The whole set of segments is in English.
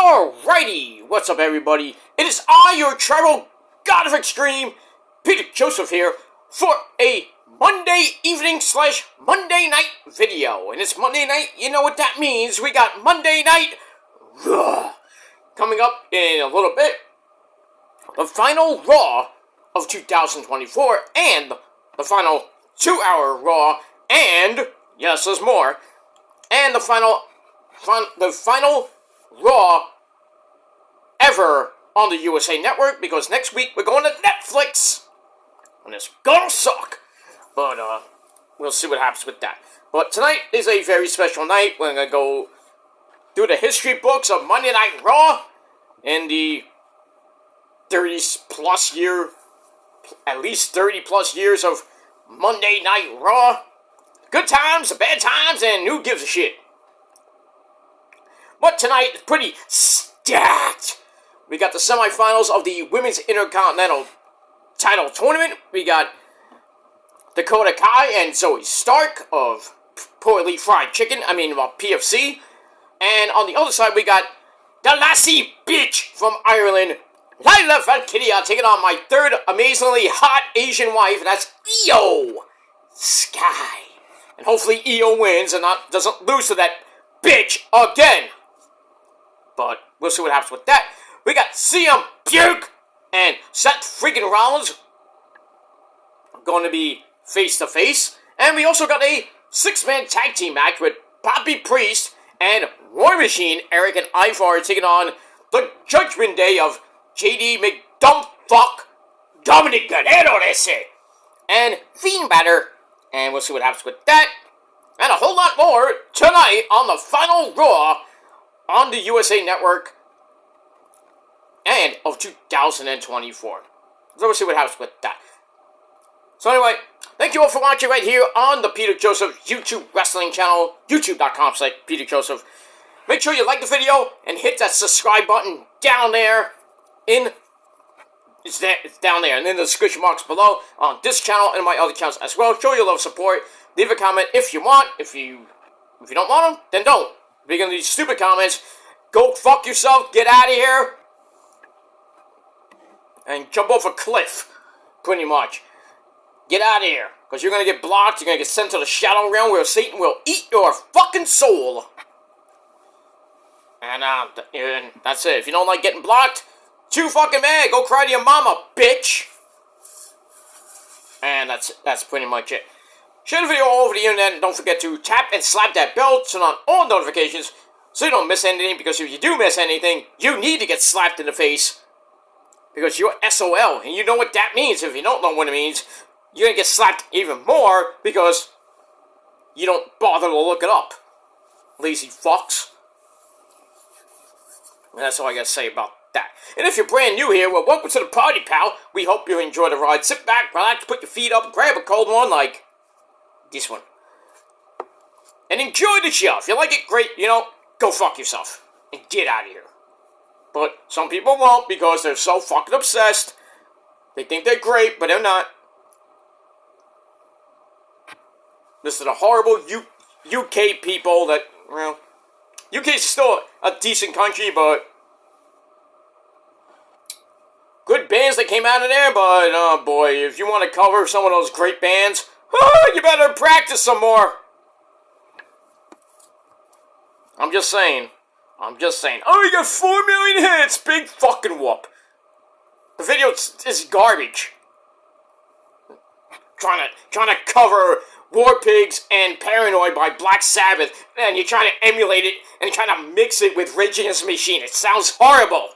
Alrighty, what's up everybody? It is I, your travel god of extreme, Peter Joseph here, for a Monday evening / Monday night video. And it's Monday night, you know what that means. We got Monday Night Raw coming up in a little bit. The final Raw of 2024 and the final 2-hour Raw and, yes, there's more, and the final Raw ever on the USA Network, because next week we're going to Netflix, and it's gonna suck, but we'll see what happens with that. But tonight is a very special night. We're gonna go through the history books of Monday Night Raw in the 30-plus year, at least 30-plus years of Monday Night Raw. Good times, bad times, and who gives a shit? But tonight is pretty stacked. We got the semifinals of the Women's Intercontinental Title Tournament. We got Dakota Kai and Zoe Stark of Poorly Fried Chicken, PFC. And on the other side, we got the lassie bitch from Ireland, Lila Valkyria, taking on my third amazingly hot Asian wife, and that's Aew Sky. And hopefully Aew wins and doesn't lose to that bitch again. But we'll see what happens with that. We got CM Punk and Seth freaking Rollins going to be face-to-face. And we also got a 6-man tag team match with Bobby Priest and War Machine, Eric and Ivar, taking on the Judgment Day of JD McDumpfuck, Dominic Guerrero, they say, and Fiend Balor. And we'll see what happens with that. And a whole lot more tonight on the final Raw on the USA Network and of 2024. So we'll see what happens with that. So anyway, thank you all for watching right here on the Peter Joseph YouTube wrestling channel, youtube.com/Peter Joseph. Make sure you like the video and hit that subscribe button down there. It's down there and in the description box below on this channel and my other channels as well. Show your love, support. Leave a comment if you want. If you don't want them, then don't. If you're gonna do stupid comments, go fuck yourself. Get out of here and jump off a cliff. Pretty much. Get out of here, because you're gonna get blocked. You're gonna get sent to the shadow realm where Satan will eat your fucking soul. And that's it. If you don't like getting blocked, too fucking bad. Go cry to your mama, bitch. And that's pretty much it. Share the video all over the internet, and don't forget to tap and slap that bell to turn on all notifications so you don't miss anything, because if you do miss anything, you need to get slapped in the face, because you're SOL, and you know what that means. If you don't know what it means, you're going to get slapped even more because you don't bother to look it up. Lazy fucks. And that's all I got to say about that. And if you're brand new here, well, welcome to the party, pal. We hope you enjoy the ride. Sit back, relax, put your feet up, grab a cold one like this one, and enjoy the show. If you like it, great. Go fuck yourself and get out of here. But some people won't, because they're so fucking obsessed. They think they're great, but they're not. This is the horrible UK people that, well, UK's still a decent country, but good bands that came out of there, but, oh boy, if you want to cover some of those great bands, you better practice some more. I'm just saying. Oh, you got 4 million hits! Big fucking whoop. The video is garbage. Trying to cover War Pigs and Paranoid by Black Sabbath, and you're trying to emulate it, and you're trying to mix it with Rage Against the Machine. It sounds horrible.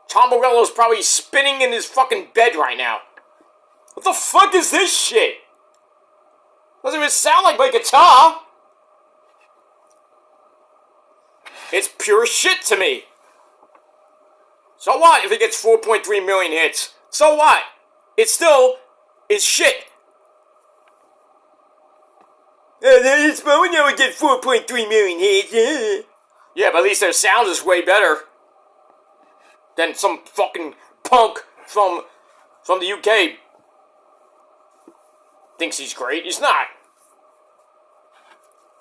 Tom Morello's probably spinning in his fucking bed right now. What the fuck is this shit? Doesn't even sound like my guitar. It's pure shit to me. So what if it gets 4.3 million hits? So what? It still is shit. It's fun when I would get 4.3 million hits. Yeah, but at least their sound is way better than some fucking punk from the UK thinks he's great. He's not.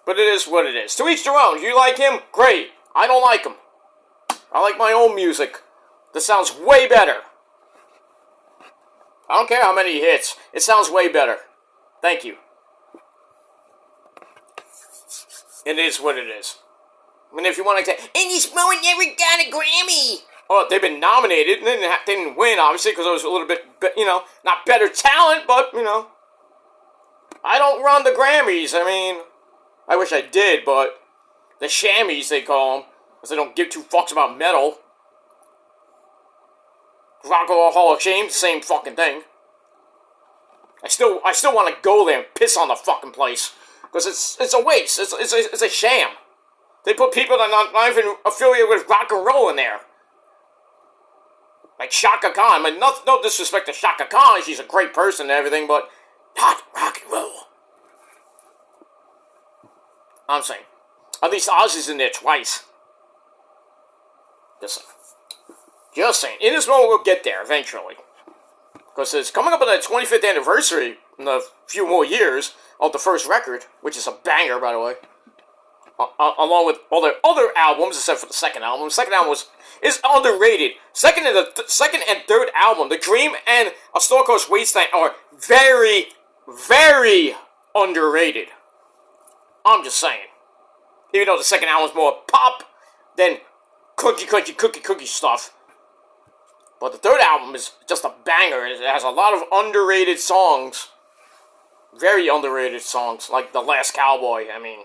But it is what it is. To each their own. You like him? Great. I don't like him. I like my own music. This sounds way better. I don't care how many hits. It sounds way better. Thank you. It is what it is. I mean, if you want to say, and this moment never got a Grammy. Well, they've been nominated, and they didn't win, obviously, because it was a little bit, not better talent, but, I don't run the Grammys. I mean, I wish I did, but the shammies, they call them, because they don't give two fucks about metal. Rock and Roll Hall of Shame, same fucking thing. I still want to go there and piss on the fucking place. Because it's a waste. It's a sham. They put people that are not even affiliated with rock and roll in there. Like Shaka Khan. I mean, no disrespect to Shaka Khan. She's a great person and everything, but not rock and roll. I'm saying. At least Ozzy's in there twice. Just saying. In this moment, we'll get there eventually. Because it's coming up on the 25th anniversary in a few more years of the first record, which is a banger, by the way. Along with all their other albums, except for the second album. The second album is underrated. Second and third album, The Dream and A Stone Cold Wasteland, are very, very underrated. I'm just saying. Even though the second album is more pop than cookie stuff. But the third album is just a banger. It has a lot of underrated songs. Very underrated songs. Like The Last Cowboy. I mean...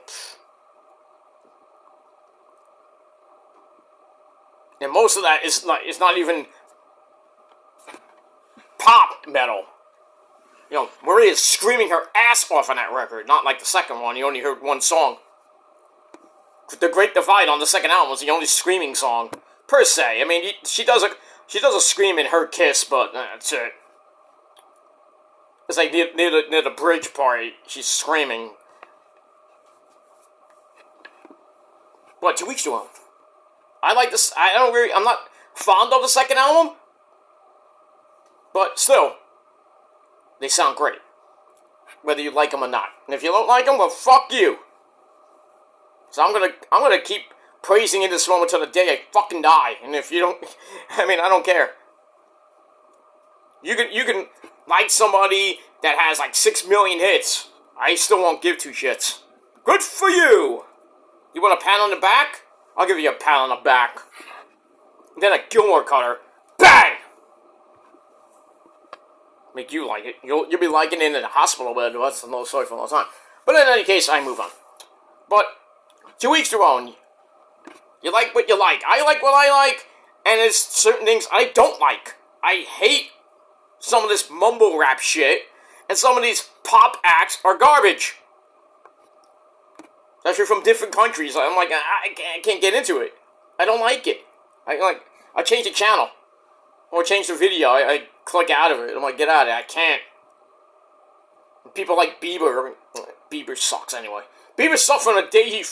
And most of that is not even pop metal. Maria's screaming her ass off on that record. Not like the second one. You only heard one song. The Great Divide on the second album was the only screaming song. Per se. I mean, she does a scream in Her Kiss, but that's it. It's like near the bridge part, she's screaming. What, 2 weeks to go? I like this. I'm not fond of the second album, but still, they sound great. Whether you like them or not. And if you don't like them, well, fuck you. So I'm gonna keep praising in this moment till the day I fucking die. And if you don't, I don't care. You can like somebody that has like 6 million hits. I still won't give two shits. Good for you. You want a pat on the back? I'll give you a pat on the back. Then a Gilmore cutter. Bang! Make you like it. You'll be liking it in the hospital bed. That's another story for a long time. But in any case, I move on. But 2 weeks to own. You like what you like. I like what I like. And there's certain things I don't like. I hate some of this mumble rap shit. And some of these pop acts are garbage. Especially from different countries. I'm like, I can't get into it. I don't like it. I change the channel. Or change the video. I click out of it. I'm like, get out of it. I can't. People like Bieber. Bieber sucks anyway. Bieber sucked from the day he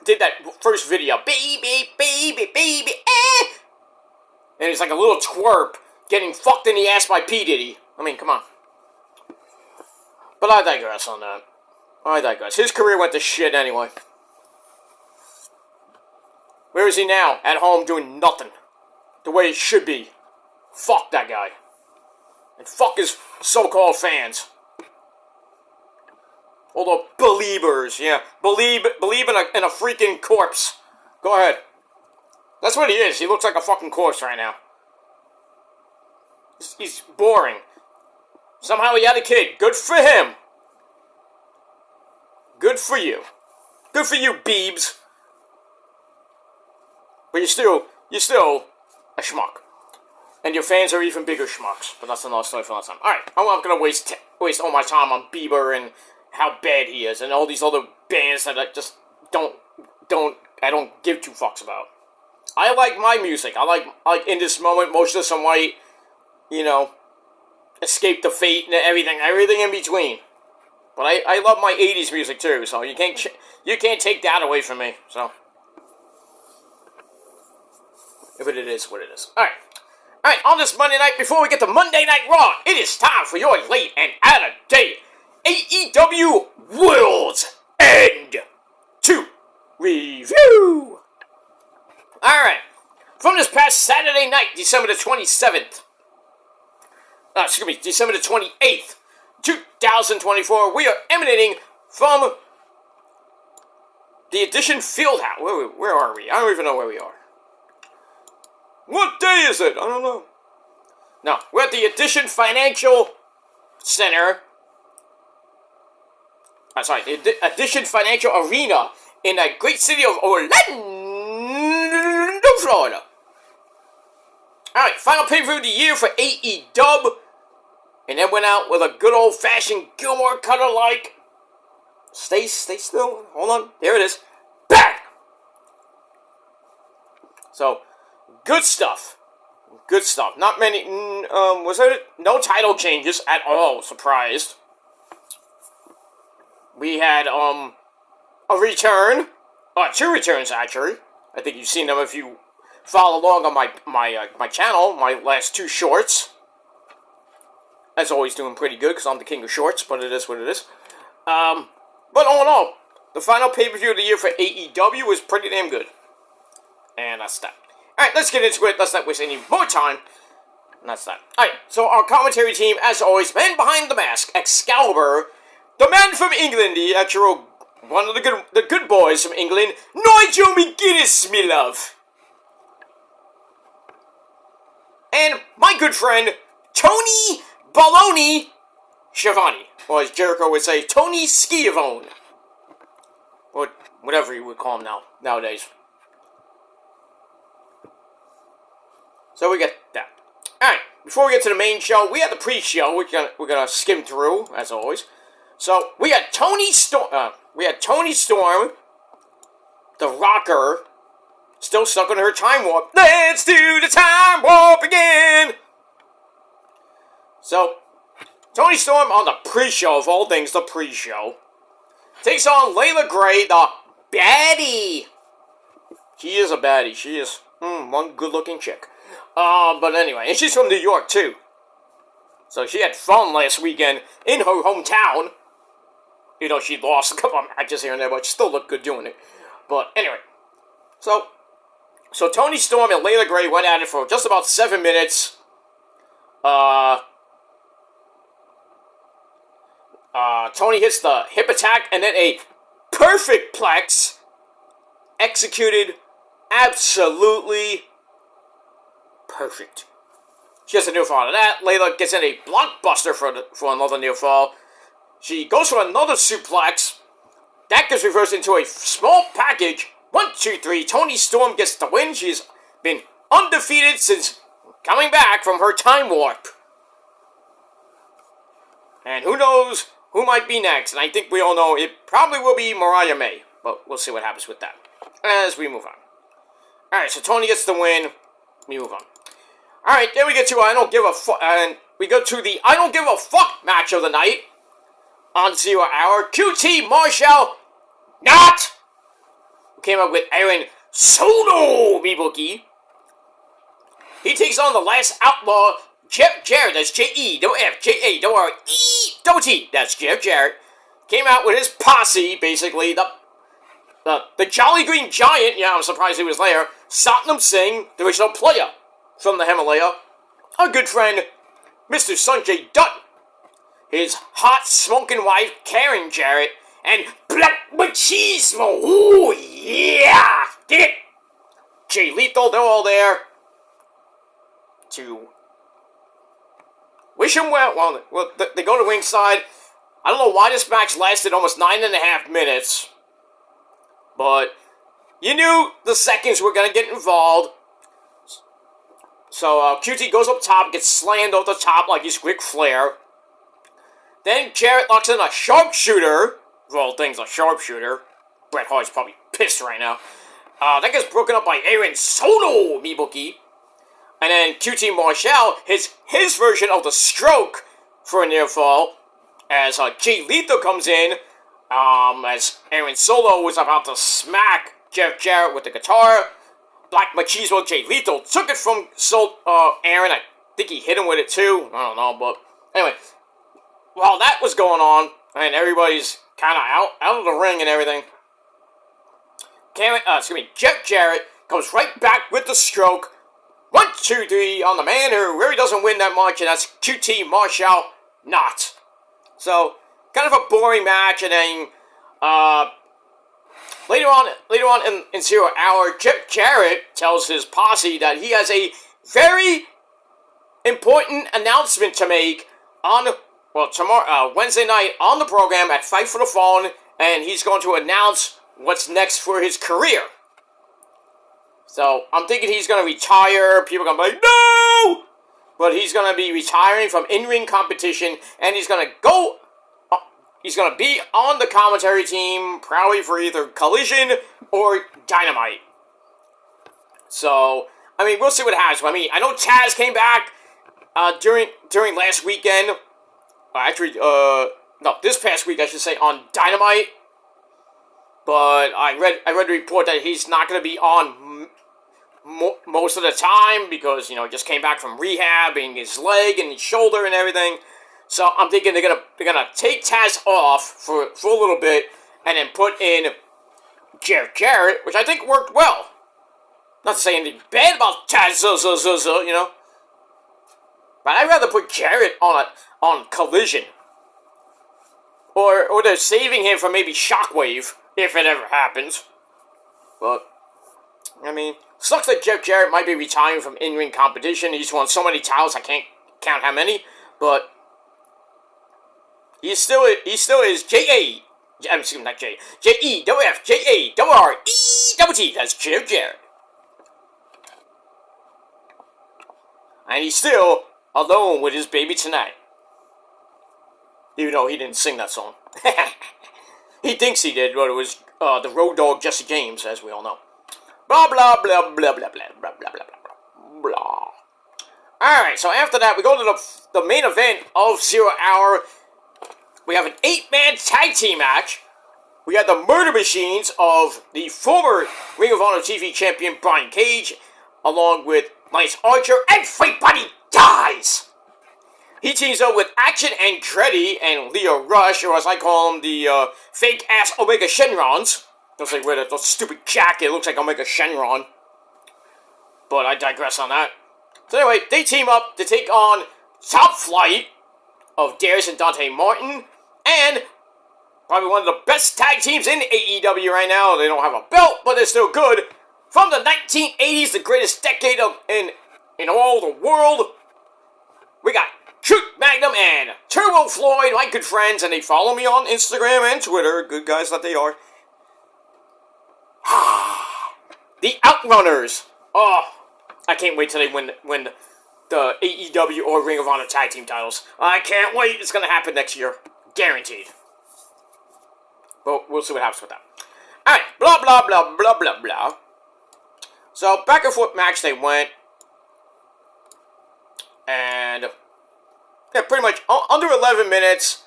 did that first video. Baby, baby, baby, eh. And he's like a little twerp getting fucked in the ass by P. Diddy. I mean, come on. But I digress on that. I digress. His career went to shit anyway. Where is he now? At home doing nothing. The way it should be. Fuck that guy. And fuck his so-called fans. All the believers, yeah. Believe in a freaking corpse. Go ahead. That's what he is. He looks like a fucking corpse right now. He's boring. Somehow he had a kid. Good for him. Good for you. Good for you, Biebs. But you're still a schmuck. And your fans are even bigger schmucks. But that's another story for another time. Alright, I'm not gonna waste all my time on Bieber and how bad he is, and all these other bands that I just don't give two fucks about. I like my music. I like in this moment, Motionless in White, Escape the Fate and everything in between. But I love my 80s music too, so you can't take that away from me, so. But it is what it is. Alright, on this Monday night, before we get to Monday Night Raw, it is time for your late and out-of-date AEW World's End 2 review. Alright, from Saturday night, December the 27th. December the 28th, 2024. We are emanating from the Edition Fieldhouse. Where are we? I don't even know where we are. What day is it? I don't know. No, we're at the Edition Financial Center. The Edition Financial Arena in the great city of Orlando, Florida. Alright, final pay-per-view of the year for AEW. And then went out with a good old-fashioned Gilmore Cutter-like. Stay still. Hold on. There it is. Bang! So, good stuff. Good stuff. Not many, was there no title changes at all, surprised. We had, a return. Two returns, actually. I think you've seen them if you follow along on my channel, my last two shorts. As always, doing pretty good, because I'm the king of shorts, but it is what it is. But all in all, the final pay-per-view of the year for AEW was pretty damn good. And that's that. Alright, let's get into it. Let's not waste any more time. And that's that. Alright, so our commentary team, as always, man behind the mask, Excalibur, the man from England, the actual, one of the good boys from England, Nigel McGuinness, me love. And my good friend, Tony Baloney Schiavone, or as Jericho would say, Tony Schiavone. Or whatever you would call him nowadays. So we get that. Alright, before we get to the main show, we had the pre-show, we're gonna skim through, as always. So, we had Tony Storm, the rocker, still stuck on her time warp. Let's do the time warp again! So, Tony Storm on the pre-show, of all things, the pre-show, takes on Layla Gray, the baddie. She is a baddie. She is, one good-looking chick. But anyway, and she's from New York, too. So she had fun last weekend in her hometown. You know, she lost a couple of matches here and there, but she still looked good doing it. But anyway, so Tony Storm and Layla Gray went at it for just about 7 minutes. Tony hits the hip attack and then a perfect plex executed absolutely perfect. She has a near fall out of that. Layla gets in a blockbuster for another near fall. She goes for another suplex. That gets reversed into a small package. 1, 2, 3. Tony Storm gets the win. She's been undefeated since coming back from her time warp. And who knows who might be next. And I think we all know it probably will be Mariah May. But we'll see what happens with that as we move on. Alright, so Tony gets the win. We move on. Alright, then we get to I Don't Give a Fuck. And we go to the I Don't Give a Fuck match of the night. On 0 Hour. QT Marshall Not! Came up with Aaron Solo, me bookie. He takes on the last outlaw, Jeff Jarrett. That's J-E, no F, J-A, no R-E, double T. That's Jeff Jarrett. Came out with his posse, basically. The Jolly Green Giant, yeah, I'm surprised he was there. Satnam Singh, the original player from the Himalaya. Our good friend, Mr. Sanjay Dutt. His hot, smoking wife, Karen Jarrett. And Black Machismo. Ooh, yeah! Get it? Jay Lethal, they're all there to wish him well. Well, they go to ringside. I don't know why this match lasted almost 9.5 minutes. But you knew the seconds were going to get involved. So QT goes up top, gets slammed off the top like he's Ric Flair. Then Jarrett locks in a sharpshooter. Of all things, a sharpshooter. Bret Hart's probably pissed right now. That gets broken up by Aaron Solo, me bookie. And then QT Marshall hits his version of the stroke for a near fall. As Jay Lethal comes in. As Aaron Solo was about to smack Jeff Jarrett with the guitar. Black Machismo Jay Lethal took it from Aaron. I think he hit him with it too. I don't know, but anyway. While that was going on, and everybody's kind of out of the ring and everything, Jeff Jarrett comes right back with the stroke, 1, 2, 3 on the man who really doesn't win that much, and that's QT Marshall Not. So, kind of a boring match, and then, later on in 0 Hour, Jeff Jarrett tells his posse that he has a very important announcement to make on, tomorrow, Wednesday night on the program at Fight for the Fallen, and he's going to announce what's next for his career. So, I'm thinking he's going to retire. People are going to be like, no! But he's going to be retiring from in-ring competition, and he's going to be on the commentary team, probably for either Collision or Dynamite. So, I mean, we'll see what happens. I mean, I know Taz came back during last weekend. This past week, I should say, on Dynamite. But I read the report that he's not going to be on most of the time because, he just came back from rehabbing his leg and his shoulder and everything. So I'm thinking they're gonna take Taz off for a little bit and then put in Jeff Jarrett, which I think worked well. Not to say anything bad about Taz, but I'd rather put Jarrett on Collision, or they're saving him for maybe Shockwave if it ever happens. But I mean, sucks that Jeff Jarrett might be retiring from in-ring competition. He's won so many titles I can't count how many, but. He still is not J. J-E-F-F, J-A-R-R-E-T-T. That's Jeff Jarrett. And he's still alone with his baby tonight. Even though he didn't sing that song. He thinks he did, but it was the road dog Jesse James, as we all know. Blah, blah, blah, blah, blah, blah, blah, blah, blah, blah. Alright, so after that, we go to the main event of 0 Hour. We have an 8-man tag team match. We have the Murder Machines of the former Ring of Honor TV champion Brian Cage, along with Lance Archer, and Everybody Dies! He teams up with Action Andretti and Leo Rush, or as I call them, the fake-ass Omega Shenrons. Don't say wear that stupid jacket, it looks like Omega Shenron. But I digress on that. So anyway, they team up to take on Top Flight of Darius and Dante Martin, and probably one of the best tag teams in AEW right now. They don't have a belt, but they're still good. From the 1980s, the greatest decade in all the world, we got Truth Magnum and Turbo Floyd, my good friends, and they follow me on Instagram and Twitter, good guys that they are. The Outrunners. Oh, I can't wait till they win the AEW or Ring of Honor tag team titles. I can't wait. It's going to happen next year. Guaranteed. But we'll see what happens with that. Alright, blah, blah, blah, blah, blah, blah. So, back and forth match they went. And, yeah, pretty much under 11 minutes.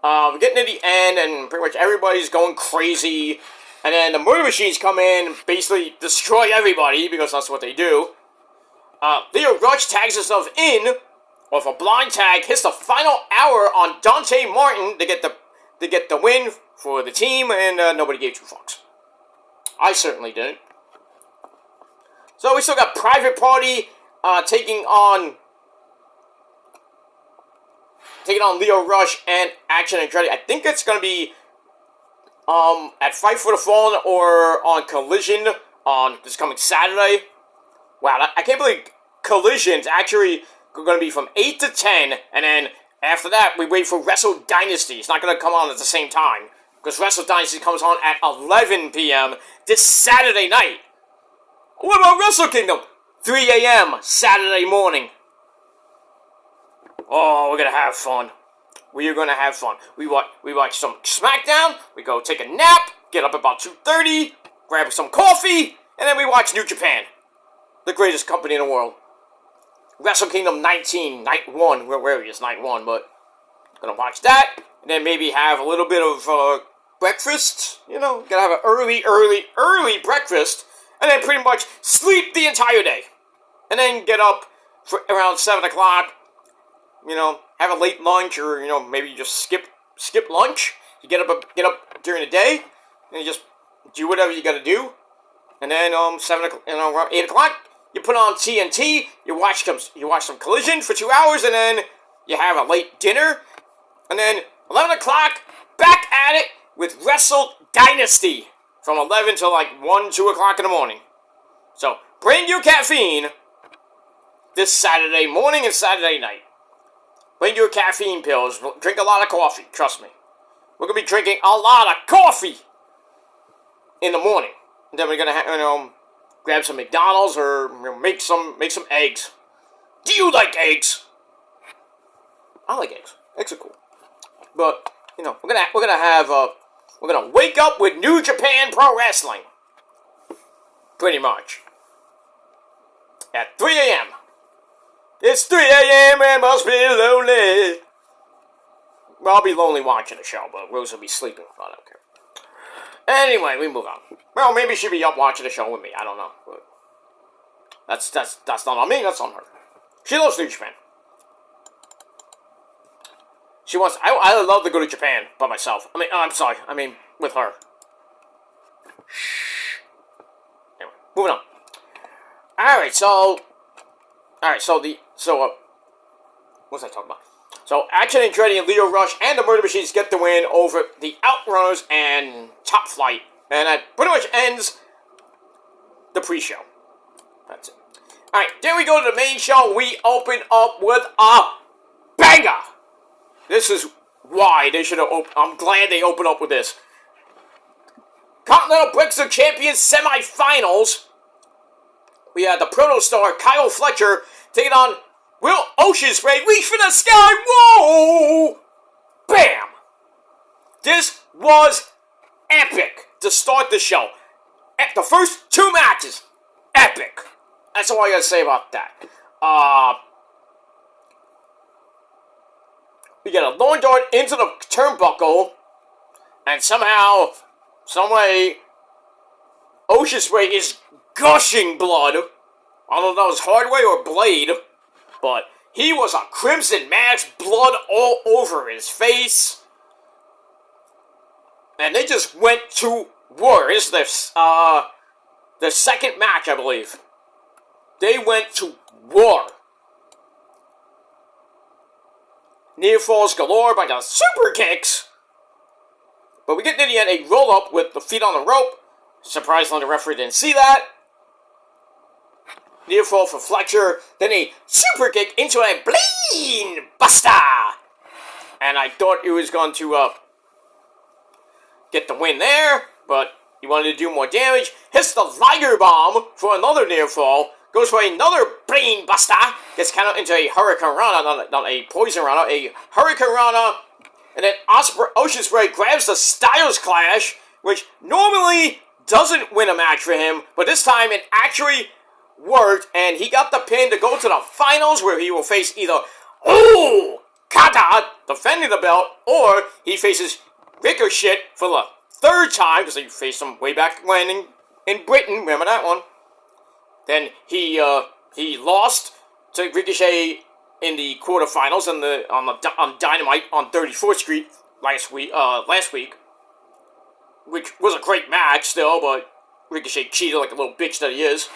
We're getting to the end, and pretty much everybody's going crazy. And then the Murder Machines come in and basically destroy everybody, because that's what they do. Leo Rush tags himself in with a blind tag, hits the final hour on Dante Martin to get the win for the team, and nobody gave two fucks. I certainly didn't. So we still got Private Party taking on Leo Rush and Action Andretti. I think it's going to be at Fight for the Fallen or on Collision on this coming Saturday. Wow, I can't believe Collision's actually going to be from 8 to 10, and then after that, we wait for Wrestle Dynasty. It's not going to come on at the same time, because Wrestle Dynasty comes on at 11 p.m. this Saturday night. What about Wrestle Kingdom? 3 a.m. Saturday morning. Oh, we're going to have fun. We are going to have fun. We watch some SmackDown, we go take a nap, get up about 2:30, grab some coffee, and then we watch New Japan. The greatest company in the world. Wrestle Kingdom 19, Night 1. Where is Night 1, but gonna watch that, and then maybe have a little bit of breakfast. Gotta have an early breakfast, and then pretty much sleep the entire day. And then get up for around 7 o'clock, have a late lunch, or, maybe you just skip lunch. You get up during the day, and you just do whatever you gotta do. And then, 7 o'clock, around 8 o'clock, you put on TNT, you watch some Collision for 2 hours, and then you have a late dinner, and then 11 o'clock, back at it with Wrestle Dynasty from 11 to like 1, 2 o'clock in the morning. So, bring your caffeine this Saturday morning and Saturday night. Bring your caffeine pills. Drink a lot of coffee, trust me. We're going to be drinking a lot of coffee in the morning. And then we're going to grab some McDonald's or make some eggs. Do you like eggs? I like eggs. Eggs are cool. But, we're gonna wake up with New Japan Pro Wrestling. Pretty much. At 3 a.m. It's 3 a.m. and must be lonely. Well, I'll be lonely watching the show, but Rose will be sleeping. I don't care. Anyway, we move on. Well, maybe she'll be up watching the show with me. I don't know. But that's not on me. That's on her. She loves New Japan. She wants. I love to go to Japan by myself. I'm sorry. With her. Shh. Anyway, moving on. Alright, so what was I talking about? So, Action Andretti and Leo Rush and the Murder Machines get the win over the Outrunners and Top Flight. And that pretty much ends the pre-show. That's it. Alright, then we go to the main show. We open up with a banger! This is why they should have I'm glad they opened up with this. Continental Breakthrough Champions semifinals. We had the Proto-Star Kyle Fletcher taking on Will Oceanspray. Reach for the sky. Whoa! Bam! This was epic to start the show. The first 2 matches, epic. That's all I gotta say about that. We get a lawn dart into the turnbuckle, and somehow, someway, Oceanspray is gushing blood. I don't know if that was hard way or blade, but he was a crimson mass, blood all over his face. And they just went to war. This is the second match, I believe. They went to war. Near falls galore by the super kicks. But we get in the end a roll up with the feet on the rope. Surprisingly, the referee didn't see that. Near fall for Fletcher. Then a super kick into a Bleen Buster. And I thought he was going to get the win there. But he wanted to do more damage. Hits the Liger Bomb for another near fall. Goes for another Brain Buster. Gets counted into a Hurricane Rana, not a Poison Rana, a Hurricane Rana. And then Oceanspray grabs the Styles Clash, which normally doesn't win a match for him, but this time it actually worked, and he got the pin to go to the finals, where he will face either Okada, defending the belt, or he faces Ricochet for the 3rd time, because he faced him way back when in Britain, remember that one? Then he lost to Ricochet in the quarterfinals on Dynamite on 34th Street last week, which was a great match still, but Ricochet cheated like a little bitch that he is.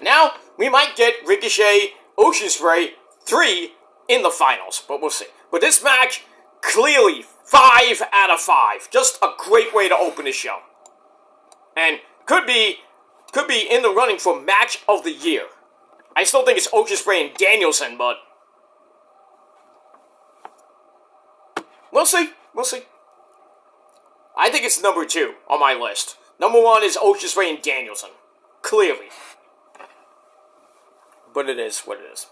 Now we might get Ricochet Oceanspray 3 in the finals, but we'll see. But this match, clearly 5 out of 5. Just a great way to open the show, and could be in the running for match of the year. I still think it's Oceanspray and Danielson, but we'll see. We'll see. I think it's number 2 on my list. Number 1 is Oceanspray and Danielson. Clearly. But it is what it is.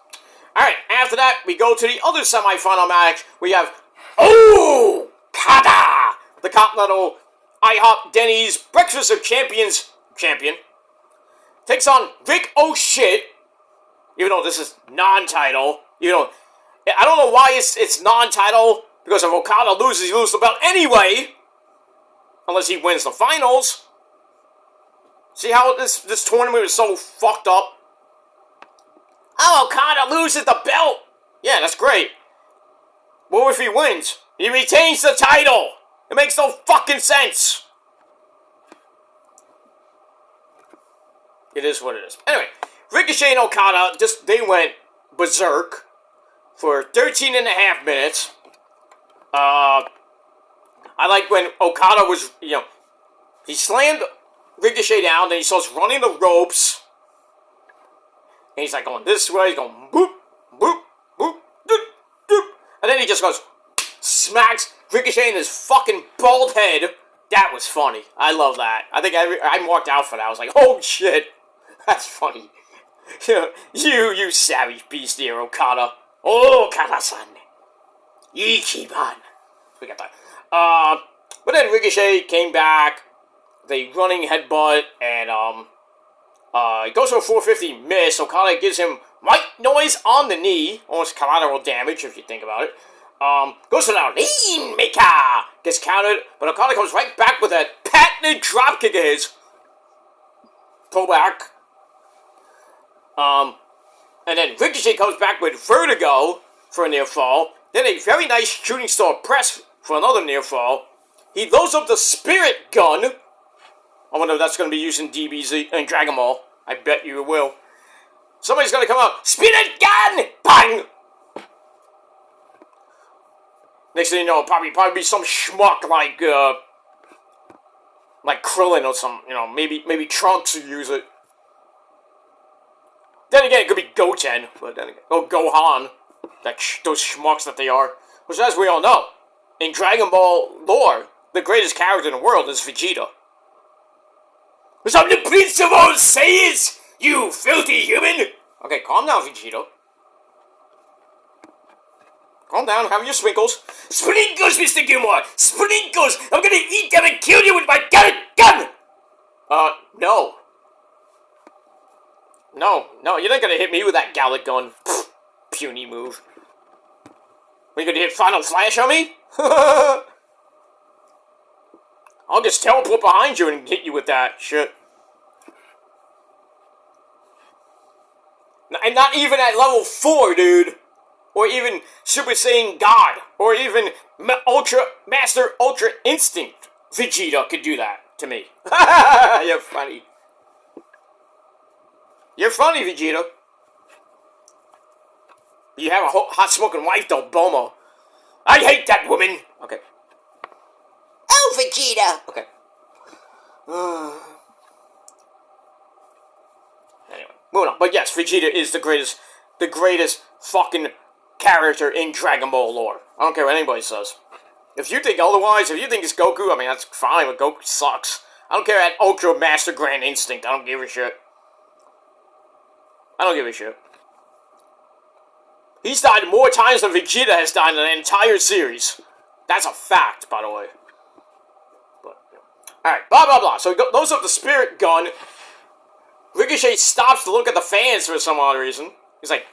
Alright, after that, we go to the other semifinal match. We have Okada, the Continental IHOP Denny's Breakfast of Champions champion. Takes on Rick O'Shit, even though this is non-title. I don't know why it's non-title, because if Okada loses, he loses the belt anyway. Unless he wins the finals. See how this tournament is so fucked up? Oh, Okada loses the belt! Yeah, that's great. What if he wins? He retains the title! It makes no fucking sense! It is what it is. Anyway, Ricochet and Okada, they went berserk for 13 and a half minutes. I like when Okada was, he slammed Ricochet down, then he starts running the ropes. And he's like going this way, he's going boop, boop, boop, doop, doop. And then he just goes, smacks Ricochet in his fucking bald head. That was funny. I love that. I think I marked out for that. I was like, oh shit. That's funny. You savage beast here, Okada. Oh, Okada-san. Ichiban. We got that. But then Ricochet came back. The running headbutt, and he goes for a 450 miss. Okada gives him white noise on the knee, almost collateral damage if you think about it. Goes for the lean maker, gets counted, but Okada comes right back with that patented dropkick of his. Pull back. And then Ricochet comes back with vertigo for a near fall. Then a very nice shooting star press for another near fall. He loads up the spirit gun. I wonder if that's going to be used in DBZ and Dragon Ball. I bet you it will. Somebody's going to come out. Spirit gun! Bang! Next thing you know, probably be some schmuck like Krillin or some, maybe Trunks will use it. Then again, it could be Goten, but then again, Gohan, those schmucks that they are. Which, as we all know, in Dragon Ball lore, the greatest character in the world is Vegeta. Because I'm the Prince of all Saiyans, you filthy human! Okay, calm down, Vegeta. Calm down, have your sprinkles. Sprinkles, Mr. Gilmore! Sprinkles! I'm gonna eat them and kill you with my gun! No. No, you're not gonna hit me with that Gallic gun. Pfft, puny move. Are you gonna hit Final Flash on me? I'll just teleport behind you and hit you with that shit. And not even at level 4, dude. Or even Super Saiyan God. Or even Master Ultra Instinct Vegeta could do that to me. You're funny. You're funny, Vegeta. You have a hot smoking wife, though, Bulma. I hate that woman. Okay. Oh, Vegeta. Okay. Anyway, moving on. But yes, Vegeta is the greatest fucking character in Dragon Ball lore. I don't care what anybody says. If you think otherwise, if you think it's Goku, I mean, that's fine, but Goku sucks. I don't care at Ultra Master Grand Instinct. I don't give a shit. I don't give a shit. He's died more times than Vegeta has died in an entire series. That's a fact, by the way. But, alright, blah, blah, blah. So he blows up the spirit gun. Ricochet stops to look at the fans for some odd reason. He's like,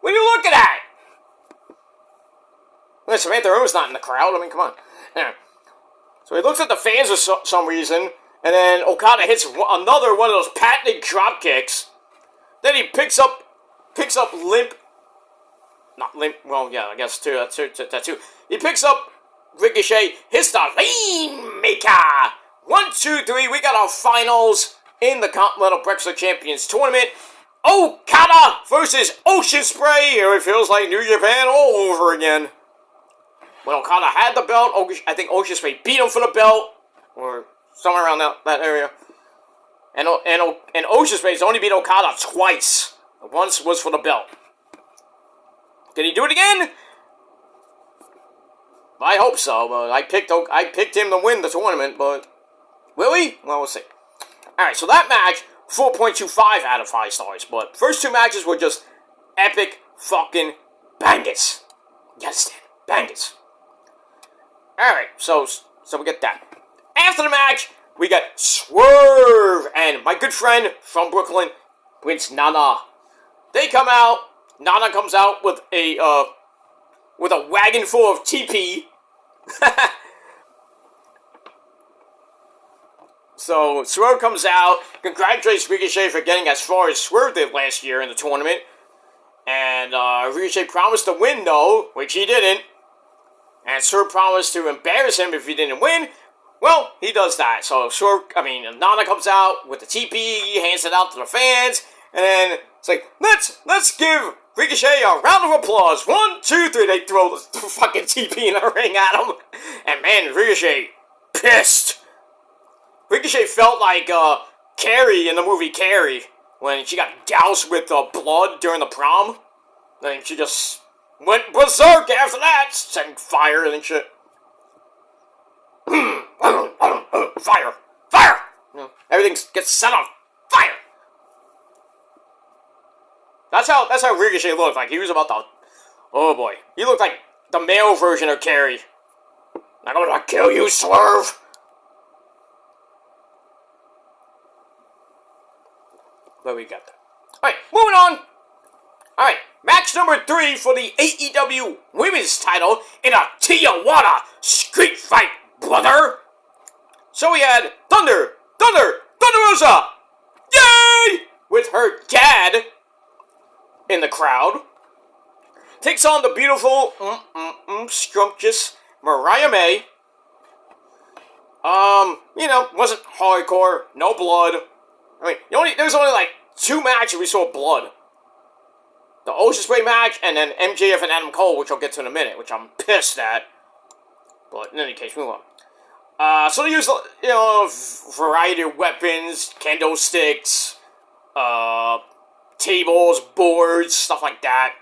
what are you looking at? Well, Samantha Rome's not in the crowd. I mean, come on. Yeah. So he looks at the fans for some reason. And then Okada hits another one of those patented drop kicks. Then he picks up Limp. Not Limp. Well, yeah, I guess too. That's two. He picks up Ricochet. Hits the Lean Maker. 1, 2, 3. We got our finals in the Continental Breakfast Champions Tournament. Okada versus Ocean Spray. Here it feels like New Japan all over again. When Okada had the belt, I think Ocean Spray beat him for the belt, or somewhere around that area. And Ocean Spray only beat Okada twice. Once was for the belt. Did he do it again? I hope so, but I picked him to win the tournament, but will he? Well, we'll see. Alright, so that match, 4.25 out of 5 stars, but first 2 matches were just epic fucking bangers. You understand? Bangers. Alright, so we get that. After the match, we got Swerve and my good friend from Brooklyn, Prince Nana. They come out. Nana comes out with a wagon full of TP. So Swerve comes out, congratulates Ricochet for getting as far as Swerve did last year in the tournament. And Ricochet promised to win, though, which he didn't. And Swerve promised to embarrass him if he didn't win, well, he does that. So Nana comes out with the TP, he hands it out to the fans, and then it's like, let's give Ricochet a round of applause. 1, 2, 3. They throw the fucking TP in the ring at him, and man, Ricochet pissed. Ricochet felt like Carrie in the movie Carrie when she got doused with blood during the prom. Then she just went berserk after that, setting fire and shit. Fire! Fire! You know, everything gets set on fire. That's how Ricochet looked like. He was about to. Oh boy, he looked like the male version of Carrie. I'm gonna kill you, Swerve. But we got that. Alright, moving on. Alright, match number 3 for the AEW Women's title in a Tijuana street fight, brother. So we had Thunder Rosa, yay! With her dad in the crowd. Takes on the beautiful, scrumptious Mariah May. Wasn't hardcore, no blood. I mean, there was only like 2 matches we saw blood. The Ocean Spray match, and then MJF and Adam Cole, which I'll get to in a minute, which I'm pissed at. But in any case, move on. So they use, variety of weapons, kendo sticks, tables, boards, stuff like that.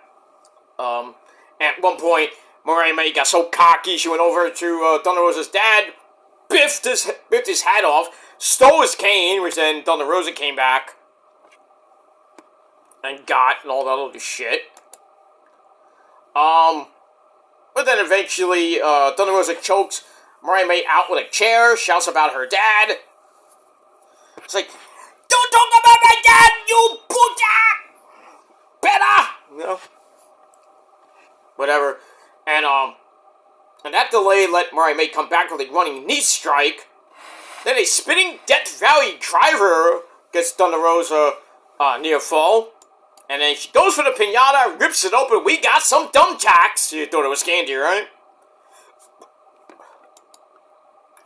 At one point, Mariah May got so cocky, she went over to Thunder Rosa's dad, biffed his hat off, stole his cane, which then Thunder Rosa came back and got, and all that other shit. But then eventually, Thunder Rosa chokes Mariah May out with a chair, shouts about her dad. It's like, don't talk about my dad, you puta! Better! You know? Whatever. And that delay let Mariah May come back with a running knee strike. Then a spinning Death Valley driver gets Thunder Rosa near fall. And then she goes for the pinata, rips it open. We got some thumbtacks. You thought it was candy, right?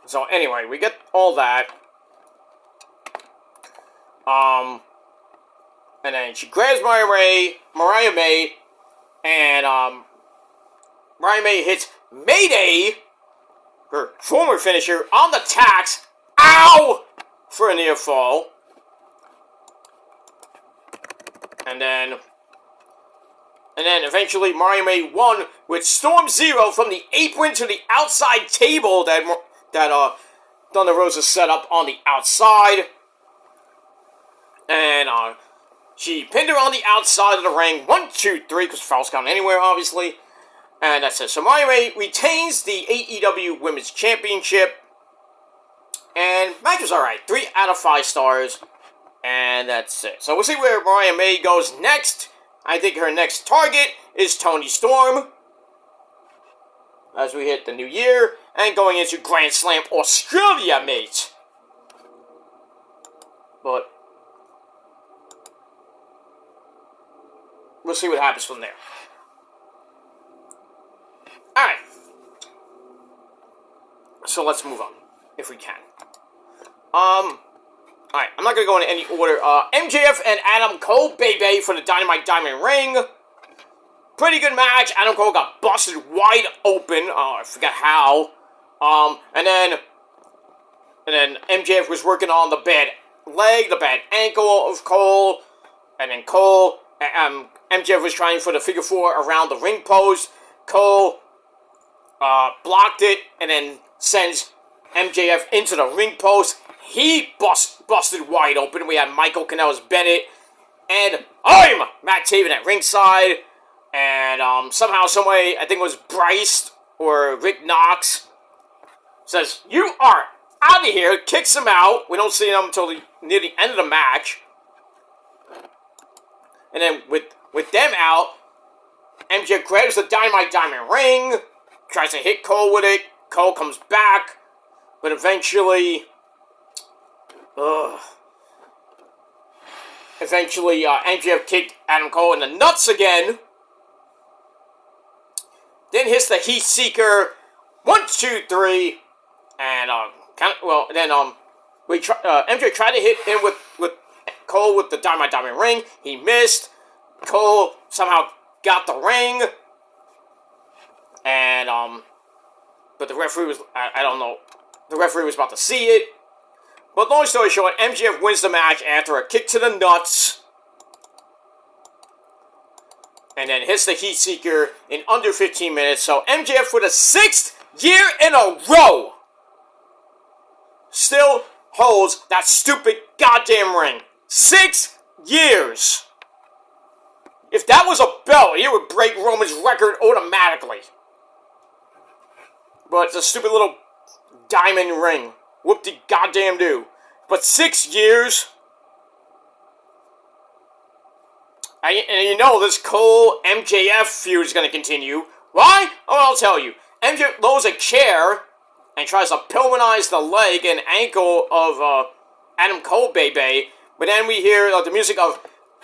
So anyway, we get all that. And then she grabs Mariah May, and Mariah May hits Mayday, her former finisher, on the tacks. Ow! For a near fall. And then eventually Mariah May won with Storm Zero from the apron to the outside table that Thunder Rosa set up on the outside. And she pinned her on the outside of the ring. 1, 2, 3, because falls count anywhere, obviously. And that's it. So Mariah May retains the AEW Women's Championship. And match was alright. 3 out of 5 stars. And that's it. So we'll see where Mariah May goes next. I think her next target is Toni Storm. As we hit the new year. And going into Grand Slam Australia, mate. But we'll see what happens from there. Alright. So let's move on. If we can. Alright, I'm not going to go into any order. MJF and Adam Cole, baby, for the Dynamite Diamond Ring. Pretty good match. Adam Cole got busted wide open. I forgot how. And then MJF was working on the bad leg, the bad ankle of Cole. And then MJF was trying for the figure 4 around the ring post. Cole blocked it and then sends MJF into the ring post. He busted wide open. We had Michael Kanellis-Bennett. And I'm Matt Taven at ringside. And somehow, someway, I think it was Bryce or Rick Knox, says, "You are out of here." Kicks him out. We don't see him until near the end of the match. And then with them out, MJF grabs the Dynamite Diamond Ring. Tries to hit Cole with it. Cole comes back. But eventually, MJF kicked Adam Cole in the nuts again. Then hits the Heat Seeker. 1, 2, 3. And MJ tried to hit him with Cole with the Dynamite Diamond ring. He missed. Cole somehow got the ring. And, but the referee was, I don't know, the referee was about to see it. But long story short, MJF wins the match after a kick to the nuts. And then hits the Heat Seeker in under 15 minutes. So MJF for the 6th year in a row still holds that stupid goddamn ring. 6 years. If that was a belt, he would break Roman's record automatically. But it's a stupid little diamond ring. Whoop-de-goddamn do. But 6 years? And you know this Cole MJF feud is going to continue. Why? Oh, I'll tell you. MJF loads a chair and tries to Pillmanize the leg and ankle of Adam Cole, baby. But then we hear the music of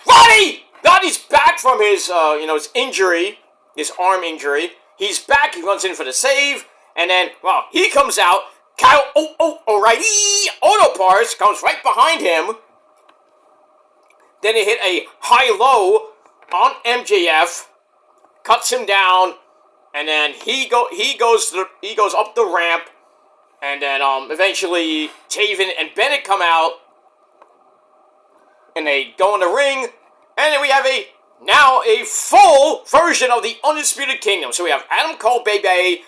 Roddy! Roddy's back from his, his injury, his arm injury. He's back. He runs in for the save. And then, well, he comes out. Kyle O'Reilly Auto Parts comes right behind him. Then he hit a high-low on MJF, cuts him down, and then he goes up the ramp, and then eventually Taven and Bennett come out, and they go in the ring, and then we have now a full version of the Undisputed Kingdom. So we have Adam Cole, baby,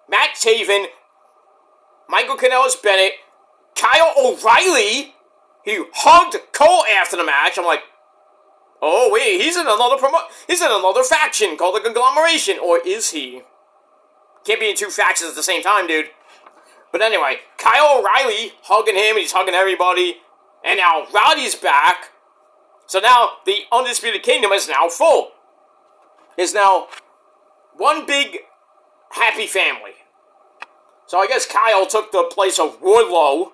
Matt Taven, Michael Kanellis Bennett, Kyle O'Reilly. He hugged Cole after the match. I'm like, oh wait, he's in another faction called the Conglomeration, or is he? Can't be in two factions at the same time, dude. But anyway, Kyle O'Reilly hugging him, he's hugging everybody, and now Roddy's back. So now the Undisputed Kingdom is now full. Is now one big happy family. So I guess Kyle took the place of Wardlow.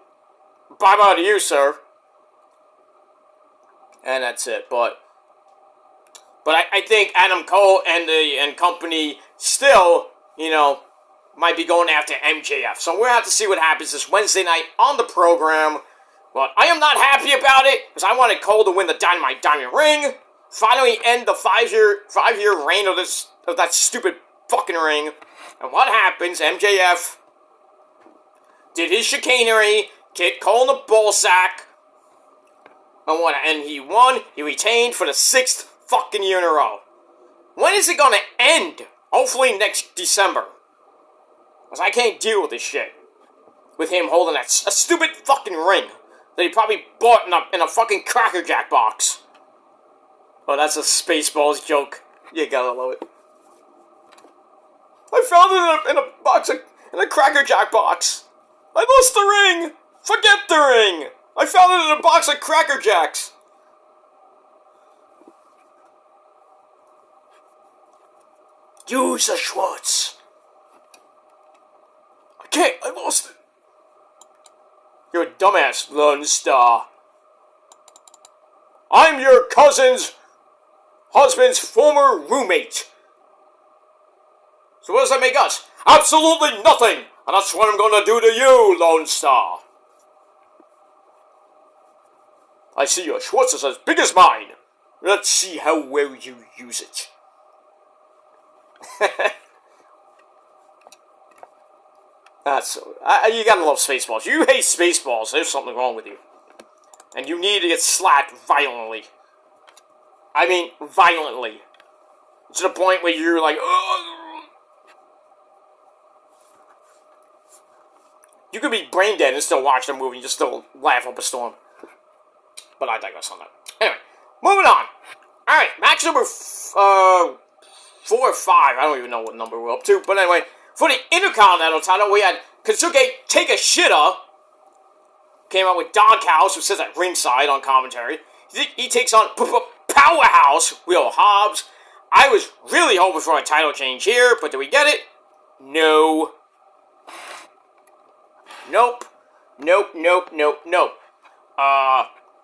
Bye-bye to you, sir. And that's it. But I think Adam Cole and company still, might be going after MJF. So we'll have to see what happens this Wednesday night on the program. But I am not happy about it, because I wanted Cole to win the Dynamite Diamond Ring. Finally end the five-year reign of that stupid fucking ring. And what happens? MJF did his chicanery, kicked Cole in the ballsack, and he won. He retained for the 6th fucking year in a row. When is it gonna end? Hopefully next December. Because I can't deal with this shit. With him holding a stupid fucking ring that he probably bought in a fucking Cracker Jack box. Oh, that's a Spaceballs joke. You gotta love it. I found it in a box, in a Cracker Jack box. I lost the ring! Forget the ring! I found it in a box of Cracker Jacks. Use the Schwartz. I can't, I lost it. You're a dumbass, Lone Star. I'm your cousin's husband's former roommate. So what does that make us? Absolutely nothing! And that's what I'm gonna do to you, Lone Star. I see your Schwartz is as big as mine. Let's see how well you use it. That's so... you gotta love Spaceballs. You hate Spaceballs. There's something wrong with you. And you need to get slapped violently. I mean, violently. To the point where you're like... Ugh. You could be brain dead and still watch the movie and just still laugh up a storm. But I digress on that. Anyway, moving on. Alright, match number 4 or 5. I don't even know what number we're up to. But anyway, for the Intercontinental title, we had Kensuke Takeshita. Came out with Doghouse, who sits at ringside on commentary. He takes on Powerhouse, Will Hobbs. I was really hoping for a title change here, but did we get it? No. Nope.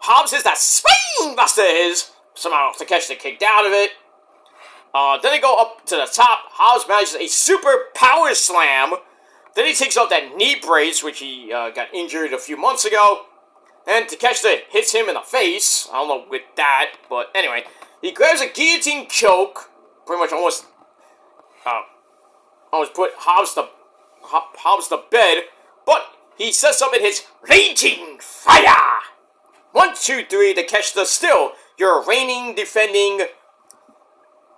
Hobbs is that spine buster is. Somehow Takeshita kicked out of it. Then they go up to the top. Hobbs manages a super power slam Then he takes off that knee brace, which he got injured a few months ago. And Takeshita hits him in the face. I don't know with that, but anyway. He grabs a guillotine choke. Pretty much almost put Hobbs to bed. But he sets up in his Raging Fire. 1, 2, 3, Takeshita still your reigning, defending,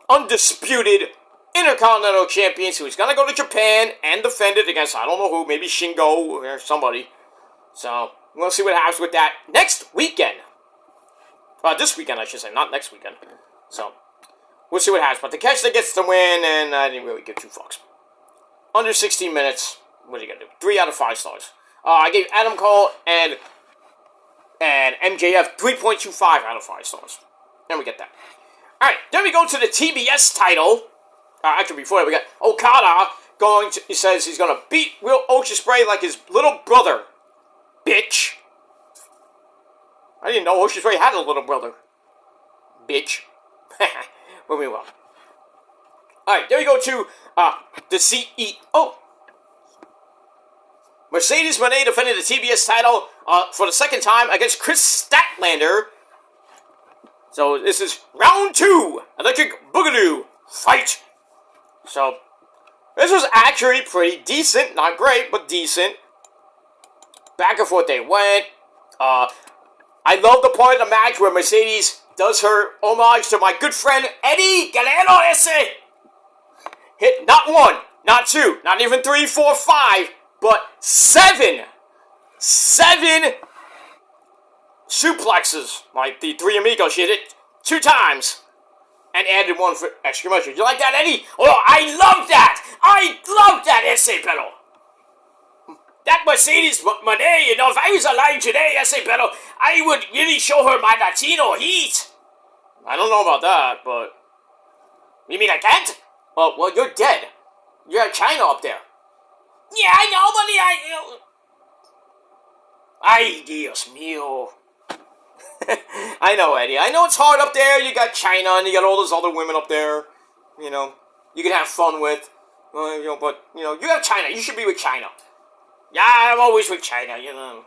undisputed Intercontinental Champion, so he's gonna go to Japan and defend it against, I don't know who, maybe Shingo or somebody. So, we'll see what happens with that next weekend. This weekend, I should say, not next weekend. So, we'll see what happens. But Takeshita gets the win, and I didn't really give 2 fucks. Under 16 minutes, what are you gonna do? 3 out of 5 stars. I gave Adam Cole and MJF 3.25 out of 5 stars. And we get that. Alright, then we go to the TBS title. Actually, before that, we got Okada he says he's gonna beat Will Ospreay like his little brother. Bitch. I didn't know Ospreay had a little brother. Bitch. Moving on. Alright, there we go to the CEO. Mercedes Moné defended the TBS title for the second time against Chris Statlander. So this is round 2. Electric Boogaloo. Fight. So, this was actually pretty decent. Not great, but decent. Back and forth they went. I love the part of the match where Mercedes does her homage to my good friend Eddie Guerrero ese. Hit not 1, not 2, not even 3, 4, 5, but 7. 7 suplexes. Like the 3 Amigos. She hit it 2 times. And added 1 for extra measure. You like that, Eddie? Oh, I love that! I love that, ese pero. That Mercedes Moné, you know, if I was alive today, ese pero, I would really show her my Latino heat. I don't know about that, but... You mean I can't? Well, you're dead. You have China up there. Yeah, I know, but Ay, Dios mío. I know, Eddie. I know it's hard up there. You got China and you got all those other women up there. You know, you can have fun with. But you have China. You should be with China. Yeah, I'm always with China. You know,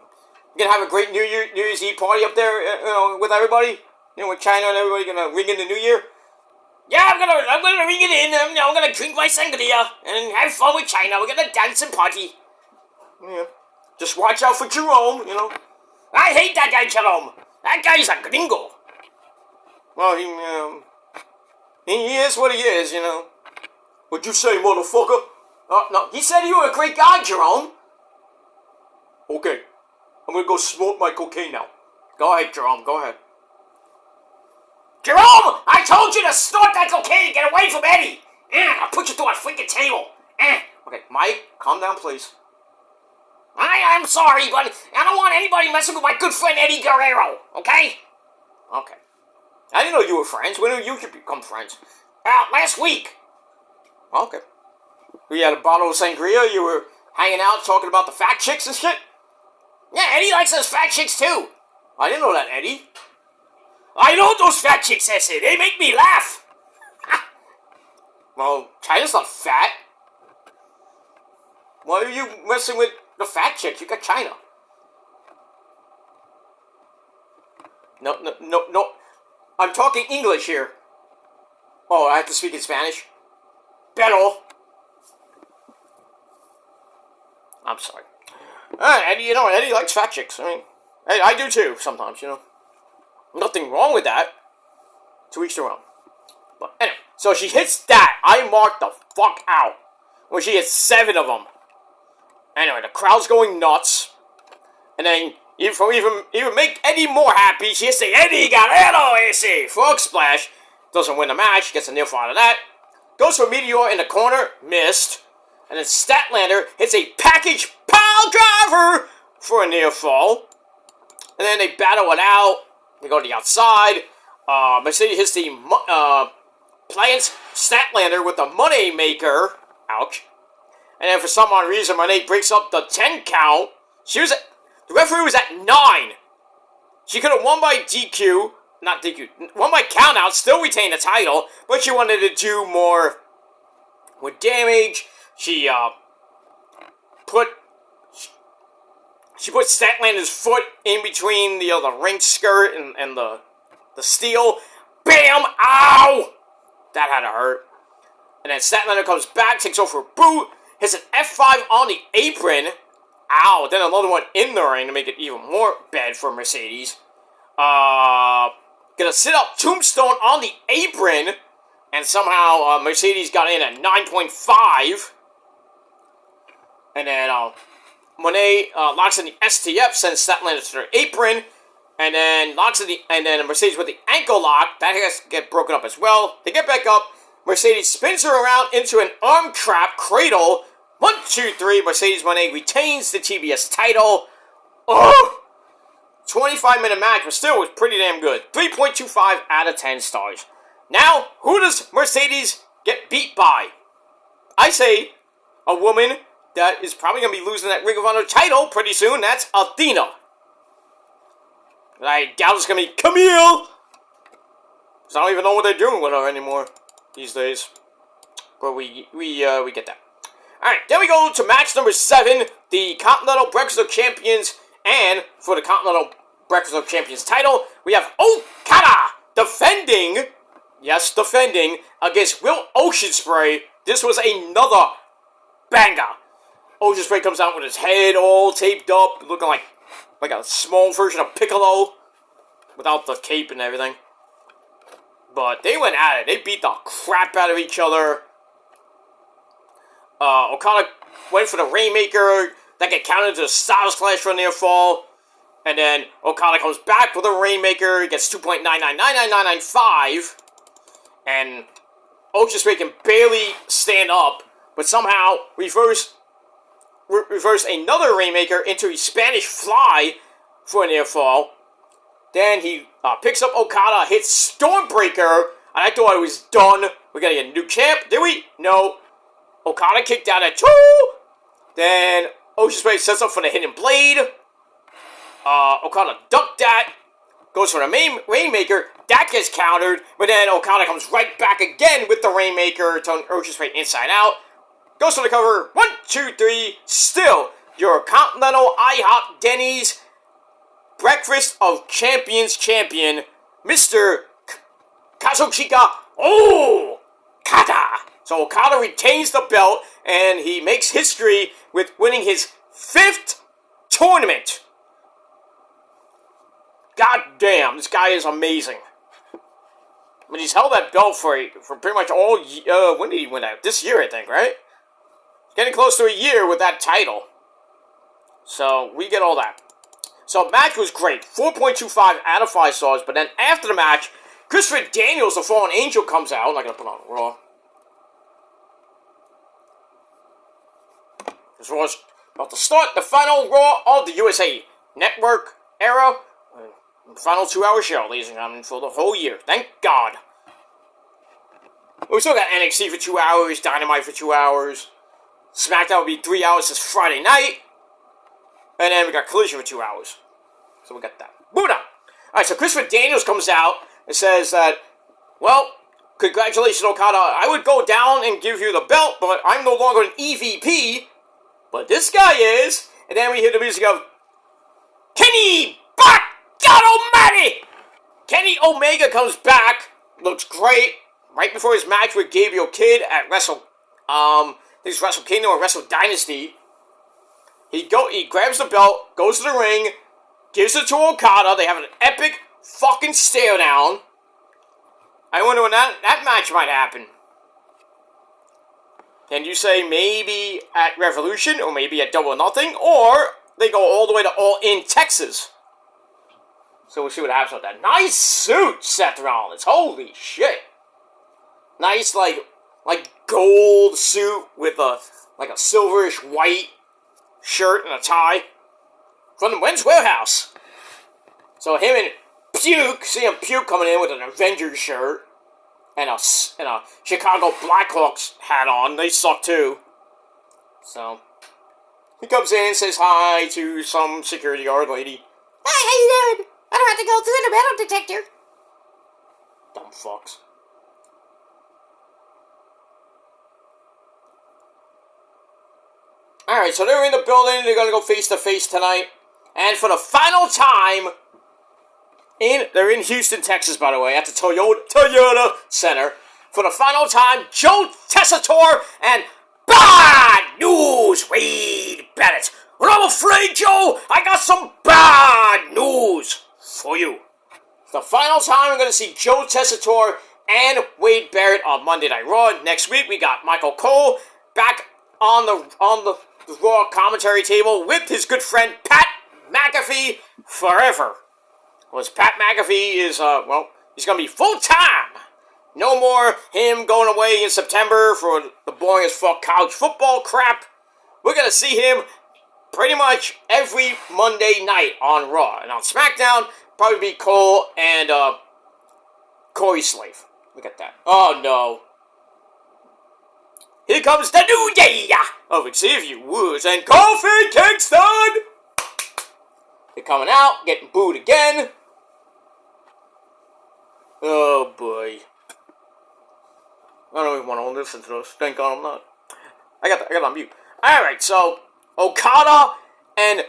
you gonna have a great New Year's Eve party up there. With everybody. With China and everybody gonna ring in the New Year. Yeah, I'm gonna ring it in. I'm gonna drink my sangria and have fun with China. We're gonna dance and party. Yeah. Just watch out for Jerome. I hate that guy, Jerome. That guy's a gringo. Well, he is what he is, What'd you say, motherfucker? No, he said you were a great guy, Jerome. Okay, I'm gonna go smoke my cocaine now. Go ahead, Jerome, go ahead. Jerome! I told you to snort that cocaine and get away from Eddie! I'll put you through a freaking table. Okay, Mike, calm down, please. I'm sorry, but I don't want anybody messing with my good friend Eddie Guerrero, okay? Okay. I didn't know you were friends. When did you become friends? Last week. Okay. We had a bottle of sangria, you were hanging out talking about the fat chicks and shit? Yeah, Eddie likes those fat chicks too. I didn't know that, Eddie. I know those fat chicks, Essie. They make me laugh. Well, China's not fat. Why are you messing with the fat chicks? You got China. No. I'm talking English here. Oh, I have to speak in Spanish? Pero. I'm sorry. Eddie, Eddie likes fat chicks. I mean, I do too, sometimes, Nothing wrong with that. To each their own. But anyway, so she hits that. I marked the fuck out. When she hits 7 of them. Anyway, the crowd's going nuts. And then, even make Eddie more happy, she hits the Eddie Guerrero ese frog splash. Doesn't win the match, gets a near fall out of that. Goes for Meteor in the corner, missed. And then Statlander hits a package pile driver for a near fall. And then they battle it out. They go to the outside. Mercedes hits the Pliant Statlander with the Money Maker. Ouch. And then for some odd reason, Moné breaks up the 10 count. The referee was at 9. She could have won by DQ. Not DQ. Won by count out. Still retained the title. But she wanted to do more with damage. She put Statlander's foot in between the ring skirt and the steel. Bam! Ow! That had to hurt. And then Statlander comes back, takes over a boot, hits an F5 on the apron. Ow! Then another one in the ring to make it even more bad for Mercedes. Gonna sit up Tombstone on the apron, and somehow Mercedes got in at 9.5. And then Monet locks in the STF, sends Statlander to their apron, and then Mercedes with the ankle lock. That has to get broken up as well. They get back up. Mercedes spins her around into an arm trap cradle. 1, 2, 3. Mercedes Monet retains the TBS title. Ugh! 25-minute match, but still was pretty damn good. 3.25 out of 10 stars. Now, who does Mercedes get beat by? I say a woman that is probably going to be losing that Ring of Honor title pretty soon. That's Athena. I doubt it's going to be Camille. Because I don't even know what they're doing with her anymore these days. But we get that. Alright, then we go to match number 7. The Continental Breakfast of Champions. And for the Continental Breakfast of Champions title, we have Okada defending against Will Ocean Spray. This was another banger. Ocean Spray comes out with his head all taped up, looking like a small version of Piccolo, without the cape and everything. But they went at it. They beat the crap out of each other. Okada went for the Rainmaker. That get counted to the Styles Clash for a near fall. And then Okada comes back with a Rainmaker. He gets 2.9999995. And Ocean Spray can barely stand up, but somehow reverse another Rainmaker into a Spanish Fly for a near fall. Then he picks up Okada, hits Stormbreaker, and I thought it was done. We're gonna get a new champ. Did we? No. Okada kicked out at 2. Then Ocean Spray sets up for the Hidden Blade. Okada ducked that. Goes for the main Rainmaker. That gets countered. But then Okada comes right back again with the Rainmaker. Turning Ocean Spray inside out. Goes for the cover. 1, 2, 3. Still, your Continental IHOP Denny's Breakfast of Champions champion, Mr. Kazuchika Okada. So Okada retains the belt, and he makes history with winning his 5th tournament. God damn, this guy is amazing. I mean, he's held that belt for pretty much all. When did he win that? This year, I think, right? Getting close to a year with that title. So we get all that. So match was great, 4.25 out of 5 stars. But then after the match, Christopher Daniels, the Fallen Angel, comes out. I'm not gonna put on Raw. This was about to start the final Raw of the USA Network era. Final 2-hour show, ladies and gentlemen, for the whole year. Thank God. We still got NXT for 2 hours, Dynamite for 2 hours. SmackDown will be 3 hours this Friday night. And then we got Collision for 2 hours. So we got that. Buddha! Alright, so Christopher Daniels comes out and says that, well, congratulations, Okada. I would go down and give you the belt, but I'm no longer an EVP. But this guy is. And then we hear the music of Kenny Buck! God almighty! Kenny Omega comes back. Looks great. Right before his match with Gabriel Kidd at Wrestle Kingdom or Wrestle Dynasty. He grabs the belt, goes to the ring, gives it to Okada. They have an epic fucking stare down. I wonder when that match might happen. And you say maybe at Revolution, or maybe at Double or Nothing, or they go all the way to All In Texas. So we'll see what happens with that. Nice suit, Seth Rollins. Holy shit. Nice, like gold suit with a silverish white shirt and a tie. From the Men's Warehouse. So him and Puke, see him Puke coming in with an Avengers shirt. And a Chicago Blackhawks hat on. They suck too. So he comes in, says hi to some security guard lady. Hi, how you doing? I don't have to go through the metal detector. Dumb fucks. Alright, so they're in the building. They're going to go face-to-face tonight. And for the final time, they're in Houston, Texas, by the way, at the Toyota Center. For the final time, Joe Tessitore and bad news, Wade Barrett. And I'm afraid, Joe, I got some bad news for you. The final time we're going to see Joe Tessitore and Wade Barrett on Monday Night Raw. Next week, we got Michael Cole back on the Raw commentary table with his good friend Pat McAfee forever. Because Pat McAfee is, he's going to be full-time. No more him going away in September for the boring as fuck college football crap. We're going to see him pretty much every Monday night on Raw. And on SmackDown, probably be Cole and Corey Slave. Look at that. Oh, no. Here comes the new day of Xavier Woods and Kofi Kingston. They're coming out, getting booed again. Oh, boy. I don't even want to listen to this. Thank God I'm not. I got it on mute. Alright, so Okada and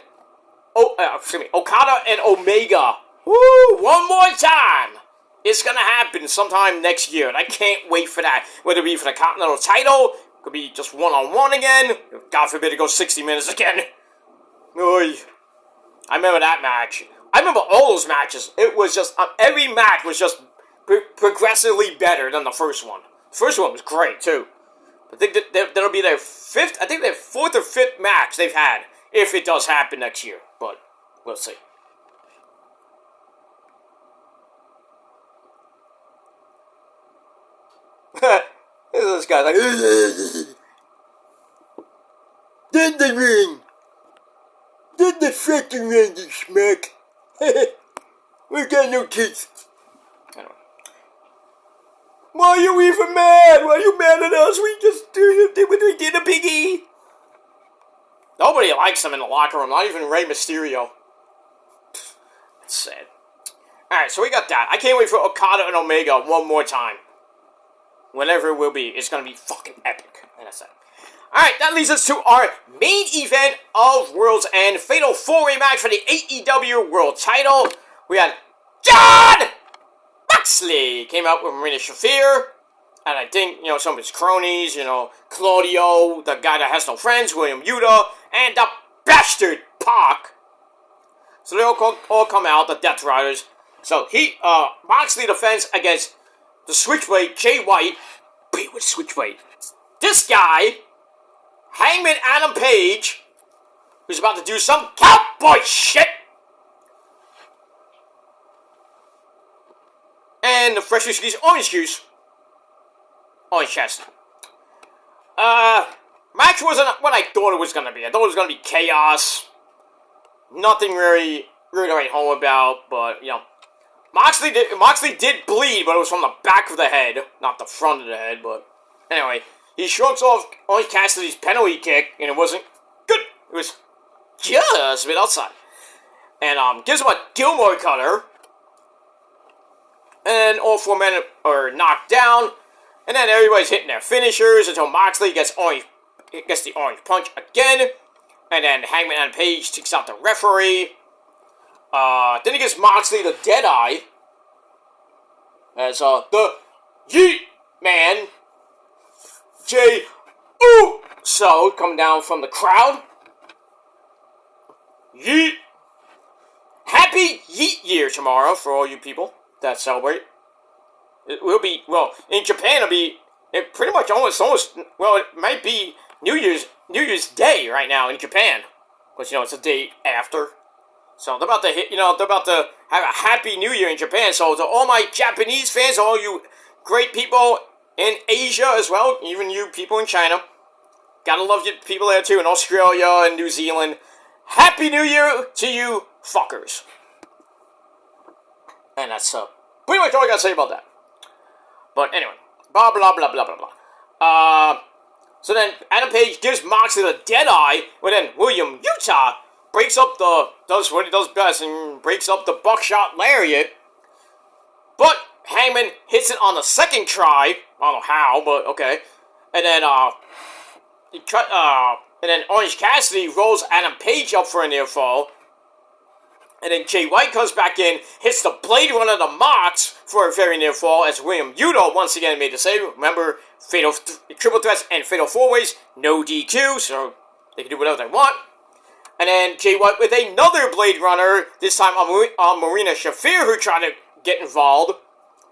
Omega. Woo! One more time. It's gonna happen sometime next year, and I can't wait for that. Whether it be for the Continental title, could be just one-on-one again. God forbid it goes 60 minutes again. Oy. I remember that match. I remember all those matches. It was just every match was just progressively better than the first one. The first one was great too. I think that'll be their fifth. I think their fourth or fifth match they've had, if it does happen next year. But we'll see. This guy's like, did the ring, did the freaking ring, you schmuck. We got no kids. Anyway. Why are you even mad? Why are you mad at us? We just did what we did to Biggie. Nobody likes him in the locker room, not even Rey Mysterio. It's sad. Alright, so we got that. I can't wait for Okada and Omega one more time. Whenever it will be, it's gonna be fucking epic. And that's it. Alright, that leads us to our main event of World's End. Fatal 4-way match for the AEW World title. We had Jon Moxley came out with Marina Shafir. And I think, some of his cronies, Claudio, the guy that has no friends, William Yuta, and the bastard Pac. So they all come out, the Death Riders. So Moxley defends against the Switchblade, Jay White. Wait, which Switchblade? This guy, Hangman Adam Page, who's about to do some cowboy shit. And the freshly squeezed orange juice. Orange chest. Match wasn't what I thought it was going to be. I thought it was going to be chaos. Nothing really to write home about, but, Moxley did bleed, but it was from the back of the head, not the front of the head, but anyway, he shrugs off Orange Cassidy's penalty kick, and it wasn't good. It was just a bit outside. And gives him a Gilmore cutter, and all four men are knocked down, and then everybody's hitting their finishers until Moxley gets the orange punch again, and then Hangman and Page takes out the referee. Then he gives Moxley the Deadeye. As, the Yeet Man, Jay Uso, come down from the crowd. Yeet. Happy Yeet Year tomorrow for all you people that celebrate. It will be, in Japan it pretty much almost, it might be New Year's Day right now in Japan. Because, it's a day after. So they're about to have a happy New Year in Japan. So to all my Japanese fans, all you great people in Asia as well, even you people in China, gotta love you people there too, in Australia and New Zealand. Happy New Year to you fuckers. And that's pretty much all I gotta say about that. But anyway, blah blah blah blah blah blah. So then Adam Page gives Moxley the Deadeye, but then William Yuta does what he does best and breaks up the buckshot lariat. But Hangman hits it on the second try. I don't know how, but okay. And then And then Orange Cassidy rolls Adam Page up for a near fall. And then Jay White comes back in, hits the Blade Runner to Mox for a very near fall as William Yuta once again made the save. Remember, Fatal Triple Threats and Fatal 4-Ways, no DQ, so they can do whatever they want. And then Jay White with another Blade Runner, this time on Marina Shafir, who tried to get involved.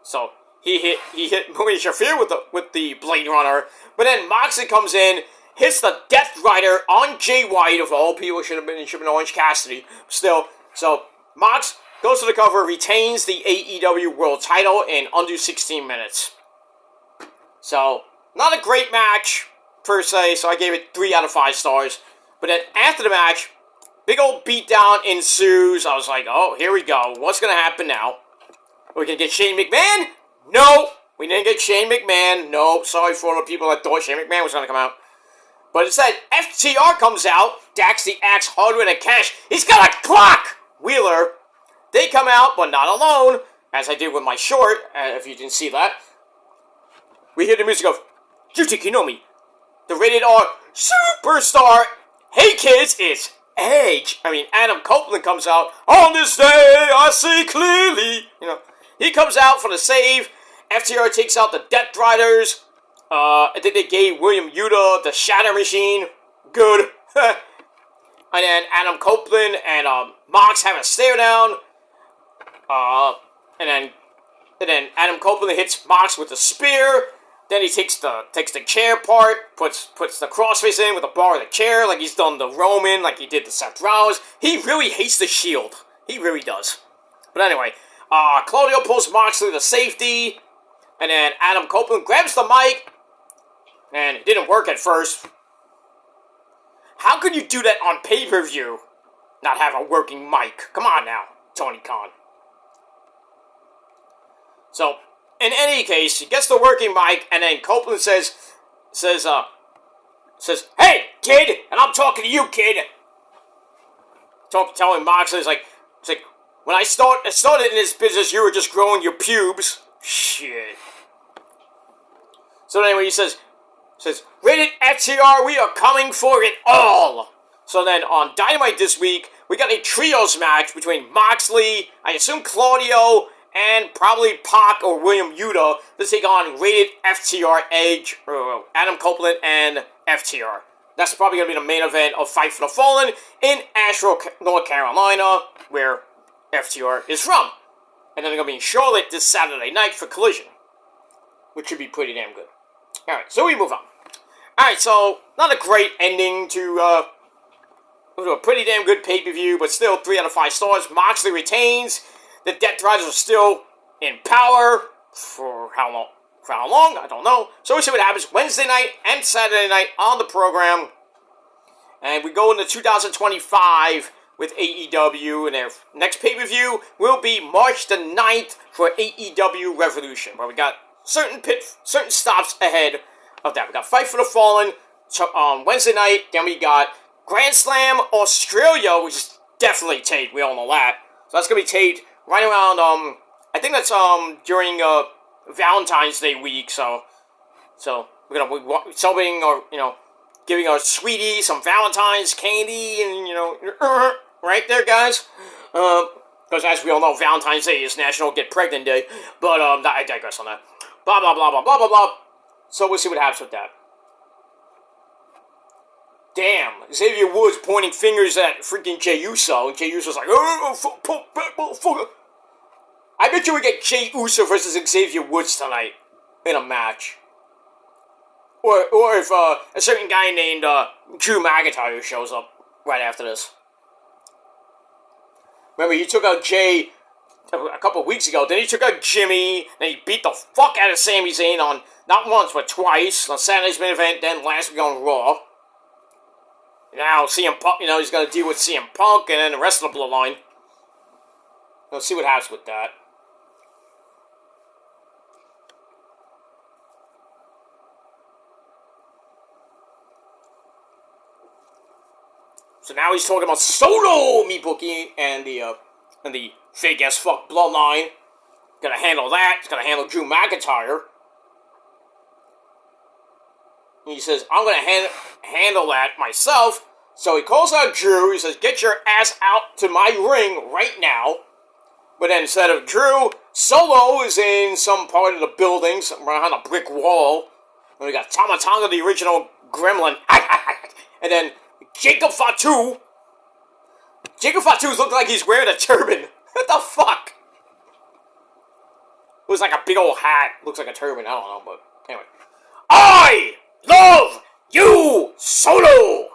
So he hit Marina Shafir with the Blade Runner. But then Moxley comes in, hits the Death Rider on Jay White, of all people. Should have been Orange Cassidy. Still, so Mox goes to the cover, retains the AEW World Title in under 16 minutes. So, not a great match, per se, so I gave it 3 out of 5 stars. But then after the match, big old beatdown ensues. I was like, oh, here we go. What's going to happen now? Are we going to get Shane McMahon? No, we didn't get Shane McMahon. No, sorry for all the people that thought Shane McMahon was going to come out. But instead, FTR comes out. Dax the Axe Hardware and Cash. He's got a clock! Wheeler. They come out, but not alone, as I did with my short, if you didn't see that. We hear the music of Yuji Kinomi, the rated R superstar. Hey kids, it's Edge. Adam Copeland comes out. On this day, I see clearly. He comes out for the save. FTR takes out the Death Riders. I think they gave William Yuta the Shatter Machine. Good. And then Adam Copeland and Mox have a stare down. And then Adam Copeland hits Mox with a spear. Then he takes the chair part, puts the crossface in with the bar of the chair, like he's done the Roman, like he did the Seth Rollins. He really hates the Shield. He really does. But anyway, Claudio pulls Moxley to safety, and then Adam Copeland grabs the mic, and it didn't work at first. How could you do that on pay-per-view? Not have a working mic. Come on now, Tony Khan. So, in any case, he gets the working mic, and then Copeland says, "Hey, kid," and I'm talking to you, kid. Telling Moxley, it's like, when I started in this business, you were just growing your pubes. Shit. So anyway, he says, rated FTR, we are coming for it all. So then on Dynamite this week, we got a trios match between Moxley, I assume Claudio, and probably Pac or William Yuta to take on rated FTR Edge, Adam Copeland, and FTR. That's probably going to be the main event of Fight for the Fallen in Asheville, North Carolina, where FTR is from. And then they're going to be in Charlotte this Saturday night for Collision, which should be pretty damn good. Alright, so we move on. Alright, so not a great ending to a pretty damn good pay-per-view, but still 3 out of 5 stars. Moxley retains. The Death Riders are still in power for how long? I don't know. So we'll see what happens Wednesday night and Saturday night on the program. And we go into 2025 with AEW, and their next pay-per-view will be March the 9th for AEW Revolution, where we got certain stops ahead of that. We got Fight for the Fallen on Wednesday night, then we got Grand Slam Australia, which is definitely taped, we all know that. So that's going to be taped right around, I think that's during Valentine's Day week, so we're going to be celebrating, or, giving our sweetie some Valentine's candy, and, right there, guys. Because as we all know, Valentine's Day is National Get Pregnant Day, but I digress on that. Blah, blah, blah, blah, blah, blah, blah. So we'll see what happens with that. Damn, Xavier Woods pointing fingers at freaking Jey Uso, and Jey Uso's like, motherfucker. I bet you we get Jey Uso versus Xavier Woods tonight in a match. Or if a certain guy named Drew McIntyre shows up right after this. Remember, he took out Jay a couple of weeks ago, then he took out Jimmy, then he beat the fuck out of Sami Zayn on, not once, but twice, on Saturday's main event, then last week on Raw. Now, CM Punk, he's going to deal with CM Punk and then the rest of the bloodline. Let's see what happens with that. So now he's talking about Solo Mibuki and the fake as fuck bloodline. Gonna handle that. He's gonna handle Drew McIntyre. He says, I'm going to handle that myself. So he calls out Drew. He says, get your ass out to my ring right now. But then instead of Drew, Solo is in some part of the building, behind a brick wall. And we got Tama Tonga, the original gremlin. And then Jacob Fatu. Jacob Fatu's looking like he's wearing a turban. What the fuck? It was like a big old hat. Looks like a turban. I don't know, but anyway. I love you, Solo!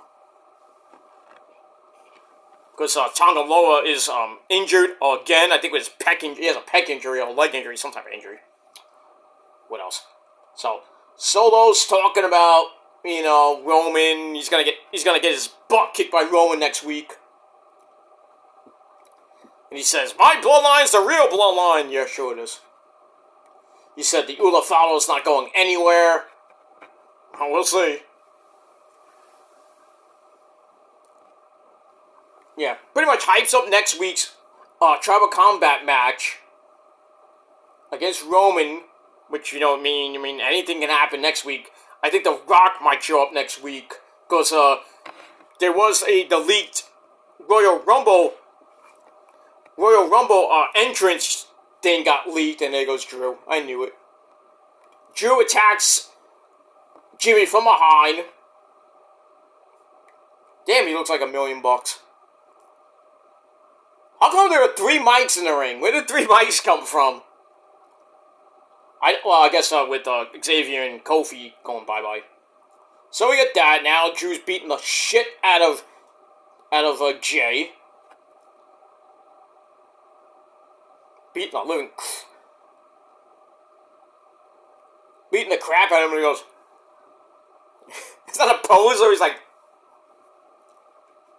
Because Tonga Loa is injured again. I think with his pec injury. He has a pec injury or a leg injury, some type of injury. What else? So Solo's talking about, Roman. He's gonna get his butt kicked by Roman next week. And he says, my bloodline's the real bloodline. Yeah, sure it is. He said the Ulafalo's not going anywhere. Well, we'll see. Yeah, pretty much hypes up next week's Tribal Combat match against Roman, which, I mean, anything can happen next week. I think The Rock might show up next week, because there was the leaked Royal Rumble entrance thing got leaked, and there goes Drew. I knew it. Drew attacks Jimmy from behind. Damn, he looks like $1 million. How come there are 3 mics in the ring? Where did 3 mics come from? I guess with Xavier and Kofi going bye-bye. So we get that. Now Drew's beating the shit out of Jay. Beating the crap out of him, and he goes, is that a pose, or he's like,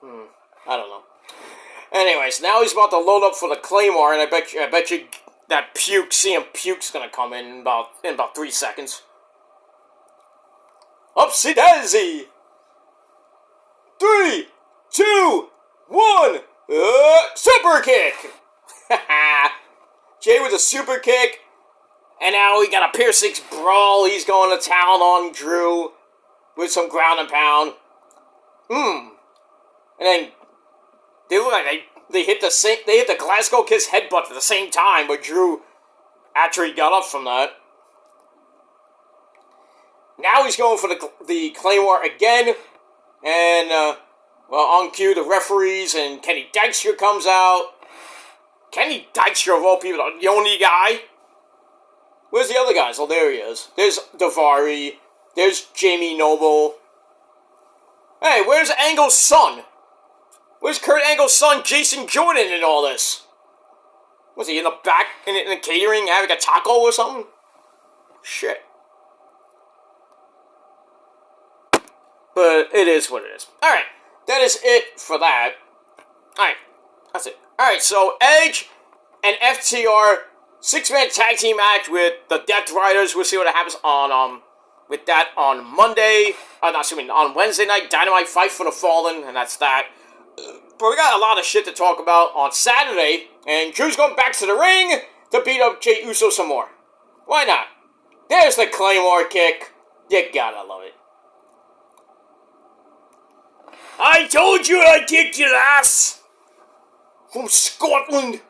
I don't know. Anyways, now he's about to load up for the Claymore, and I bet you that CM Puke's gonna come in about 3 seconds. Upsy daisy! 3, 2, 1, super kick! Jay with a super kick, and now we got a Pier 6 brawl. He's going to town on Drew with some ground and pound. And then they look like they hit the Glasgow Kiss headbutt at the same time, but Drew actually got up from that. Now he's going for the Claymore again, and on cue the referees and Kenny Dykstra comes out. Kenny Dykstra, of all people, the only guy. Where's the other guys? Oh, there he is. There's Daivari. There's Jamie Noble. Hey, where's Angle's son? Where's Kurt Angle's son, Jason Jordan, in all this? Was he in the back, in the catering, having a taco or something? Shit. But it is what it is. Alright, that is it for that. Alright, that's it. Alright, so Edge and FTR 6-man tag team match with the Death Riders. We'll see what happens on with that on Monday. On Wednesday night, Dynamite Fight for the Fallen, and that's that. But we got a lot of shit to talk about on Saturday, and Drew's going back to the ring to beat up Jey Uso some more. Why not? There's the Claymore kick. You gotta love it. I told you I'd kick your ass! From Scotland!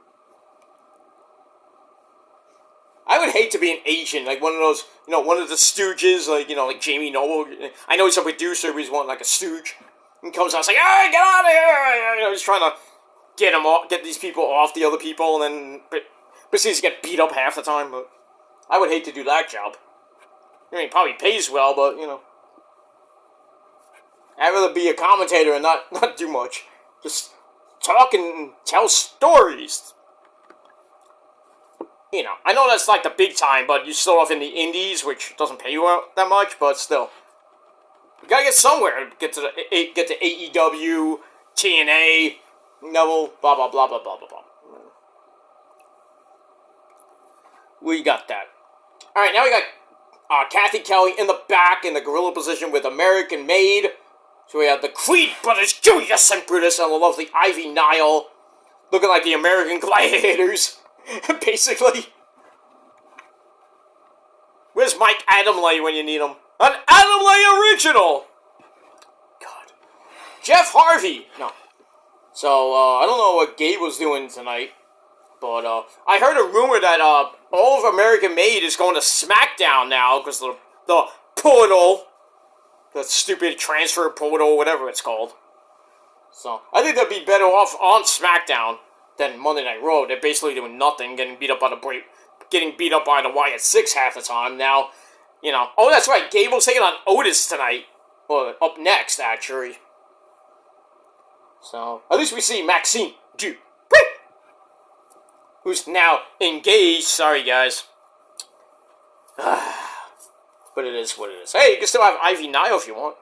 I would hate to be an Asian, like one of those, one of the stooges, like Jamie Noble. I know he's a producer, but he's one like a stooge. And comes out, like, hey, get out of here! He's trying to get these people off the other people, and then proceeds to get beat up half the time, but I would hate to do that job. I mean, it probably pays well, but, I'd rather be a commentator and not do much. Just talk and tell stories. I know that's like the big time, but you start off in the indies, which doesn't pay you that much, but still. You gotta get somewhere. Get to AEW, TNA, Neville, blah, blah, blah, blah, blah, blah, blah. We got that. Alright, now we got Kathy Kelly in the back in the gorilla position with American Made. So we have the Creed brothers, Julius and Brutus, and the lovely Ivy Nile, looking like the American Gladiators, basically. Where's Mike Adamle when you need him? An Adam original! God. Jeff Harvey! No. So, I don't know what Gabe was doing tonight, but, I heard a rumor that, all of American Made is going to SmackDown now, because the portal, the stupid transfer portal, whatever it's called. So, I think they'd be better off on SmackDown than Monday Night Raw. They're basically doing nothing, getting beat up by the Wyatt Six half the time. Now, you know, oh, that's right, Gable's taking on Otis tonight, or up next, actually. So, at least we see Maxine Dupri, who's now engaged. Sorry, guys. But it is what it is. Hey, you can still have Ivy Nile if you want.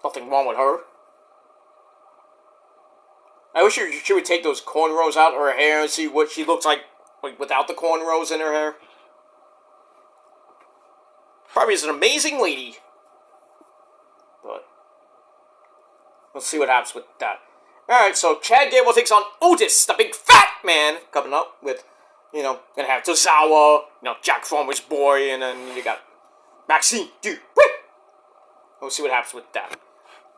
Nothing wrong with her. I wish she would take those cornrows out of her hair and see what she looks like without the cornrows in her hair. Probably is an amazing lady. But let's see what happens with that. Alright, so Chad Gable takes on Otis, the big fat man, coming up with, you know, gonna have Tozawa, you know, Jack Farmer's boy, and then you got Maxine Dupri. We'll see what happens with that.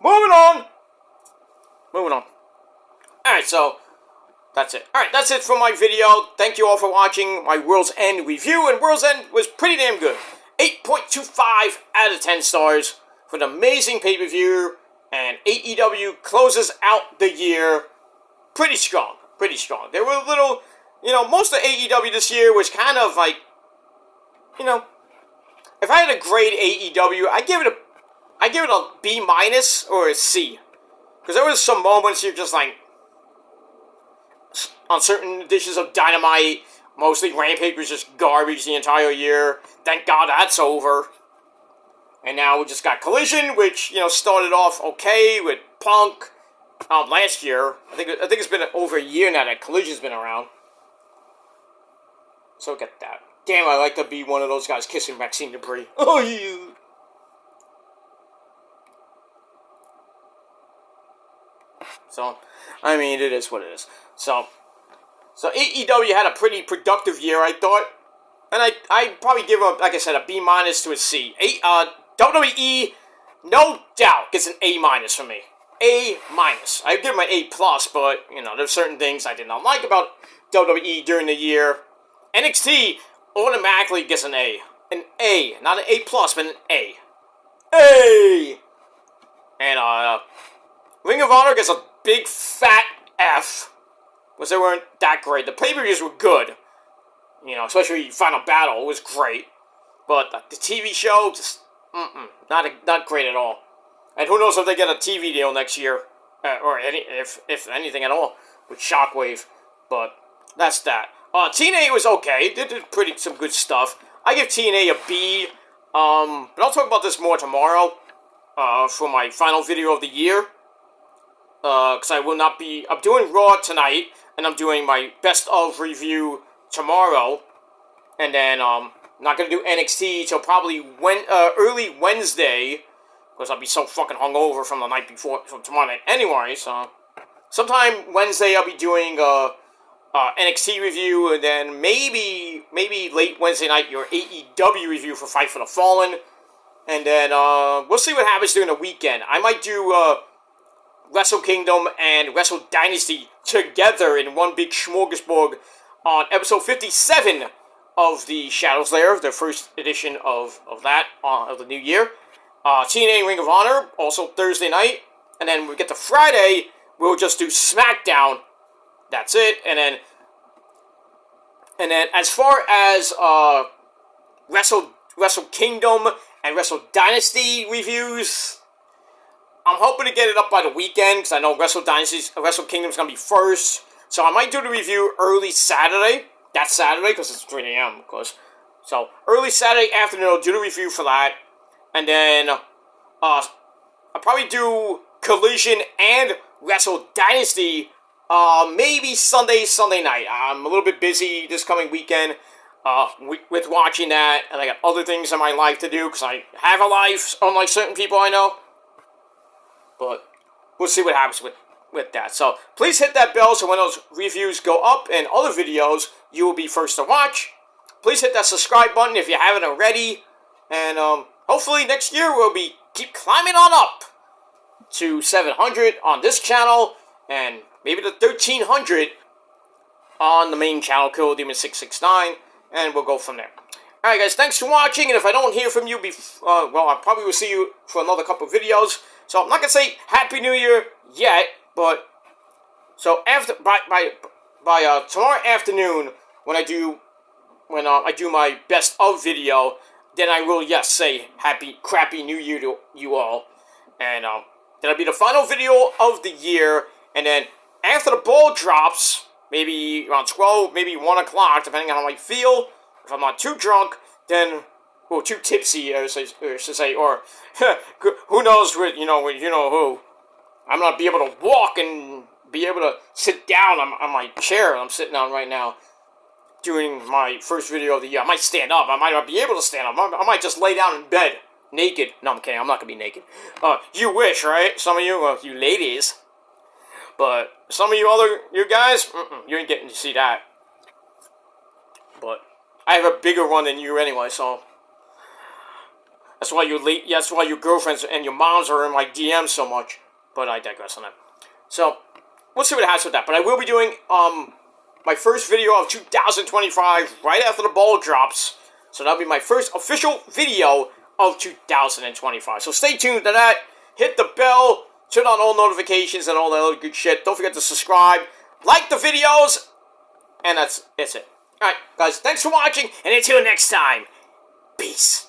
Moving on. Alright, so that's it. Alright, that's it for my video. Thank you all for watching my World's End review, and World's End was pretty damn good. 8.25 out of 10 stars for an amazing pay-per-view, and AEW closes out the year pretty strong. There were a little, you know, most of AEW this year was kind of like, you know, if I had a grade AEW, I give it a B minus or a C. Because there was some moments you're just like, on certain editions of Dynamite, mostly Rampage was just garbage the entire year. Thank God that's over. And now we just got Collision, which, you know, started off okay with Punk last year. I think it's been over a year now that Collision's been around. So get that. Damn, I like to be one of those guys kissing Maxine Dupri. Oh, yeah. So, I mean, it is what it is. So AEW had a pretty productive year, I thought. And I'd probably give them, like I said, a B minus to a C. WWE, no doubt, gets an A minus from me. A minus. I'd give them an A plus, but, you know, there's certain things I did not like about WWE during the year. NXT automatically gets an A. An A. Not an A plus, but an A. A! And, Ring of Honor gets a big fat F. Because they weren't that great. The pay-per-views were good. You know, especially Final Battle was great. But the TV show, just, not great at all. And who knows if they get a TV deal next year. Or if anything at all. With Shockwave. But that's that. TNA was okay. They did some good stuff. I give TNA a B. But I'll talk about this more tomorrow. For my final video of the year. Because I will not be... I'm doing Raw tonight. And I'm doing my best of review tomorrow. And then, not going to do NXT till probably early Wednesday. Because I'll be so fucking hungover from the night before, from tomorrow night anyway. So, sometime Wednesday I'll be doing NXT review. And then maybe late Wednesday night your AEW review for Fight for the Fallen. And then, we'll see what happens during the weekend. I might do, Wrestle Kingdom and Wrestle Dynasty together in one big smorgasbord on episode 57 of the Shadows Lair, the first edition of that, of the new year. TNA Ring of Honor, also Thursday night. And then when we get to Friday, we'll just do SmackDown. That's it. And then as far as Wrestle Kingdom and Wrestle Dynasty reviews, I'm hoping to get it up by the weekend, because I know Wrestle Kingdom's going to be first. So I might do the review early Saturday. That's Saturday, because it's 3 a.m., of course. So, early Saturday afternoon, I'll do the review for that. And then, I'll probably do Collision and Wrestle Dynasty, maybe Sunday night. I'm a little bit busy this coming weekend, with watching that. And I got other things in my life to do, because I have a life, unlike certain people I know. But we'll see what happens with that. So please hit that bell so when those reviews go up and other videos, you will be first to watch. please hit that subscribe button if you haven't already. And hopefully next year we'll keep climbing on up to 700 on this channel, and maybe the 1300 on the main channel, Kill Demon 669, and we'll go from there. Alright guys, thanks for watching, and if I don't hear from you well, I probably will see you for another couple of videos. So I'm not gonna say Happy New Year yet, but so after by tomorrow afternoon when I do my best of video, then I will, yes, say Happy Crappy New Year to you all. And that'll be the final video of the year, and then after the ball drops, maybe around 12, maybe 1 o'clock, depending on how I feel. If I'm not too drunk, then, or too tipsy, or should say, or who knows with you know who. I'm not be able to walk and be able to sit down on my chair I'm sitting on right now doing my first video of the year. I might stand up. I might not be able to stand up. I might just lay down in bed naked. No, I'm kidding. I'm not gonna be naked. You wish, right? Some of you, you ladies. But some of you guys, you ain't getting to see that. But I have a bigger one than you anyway, so that's why that's why your girlfriends and your moms are in my DMs so much. But I digress on that. So we'll see what it has with that. But I will be doing my first video of 2025 right after the ball drops. So that'll be my first official video of 2025. So stay tuned to that. Hit the bell. Turn on all notifications and all that other good shit. Don't forget to subscribe. Like the videos. And that's it. Alright, guys. Thanks for watching. And until next time. Peace.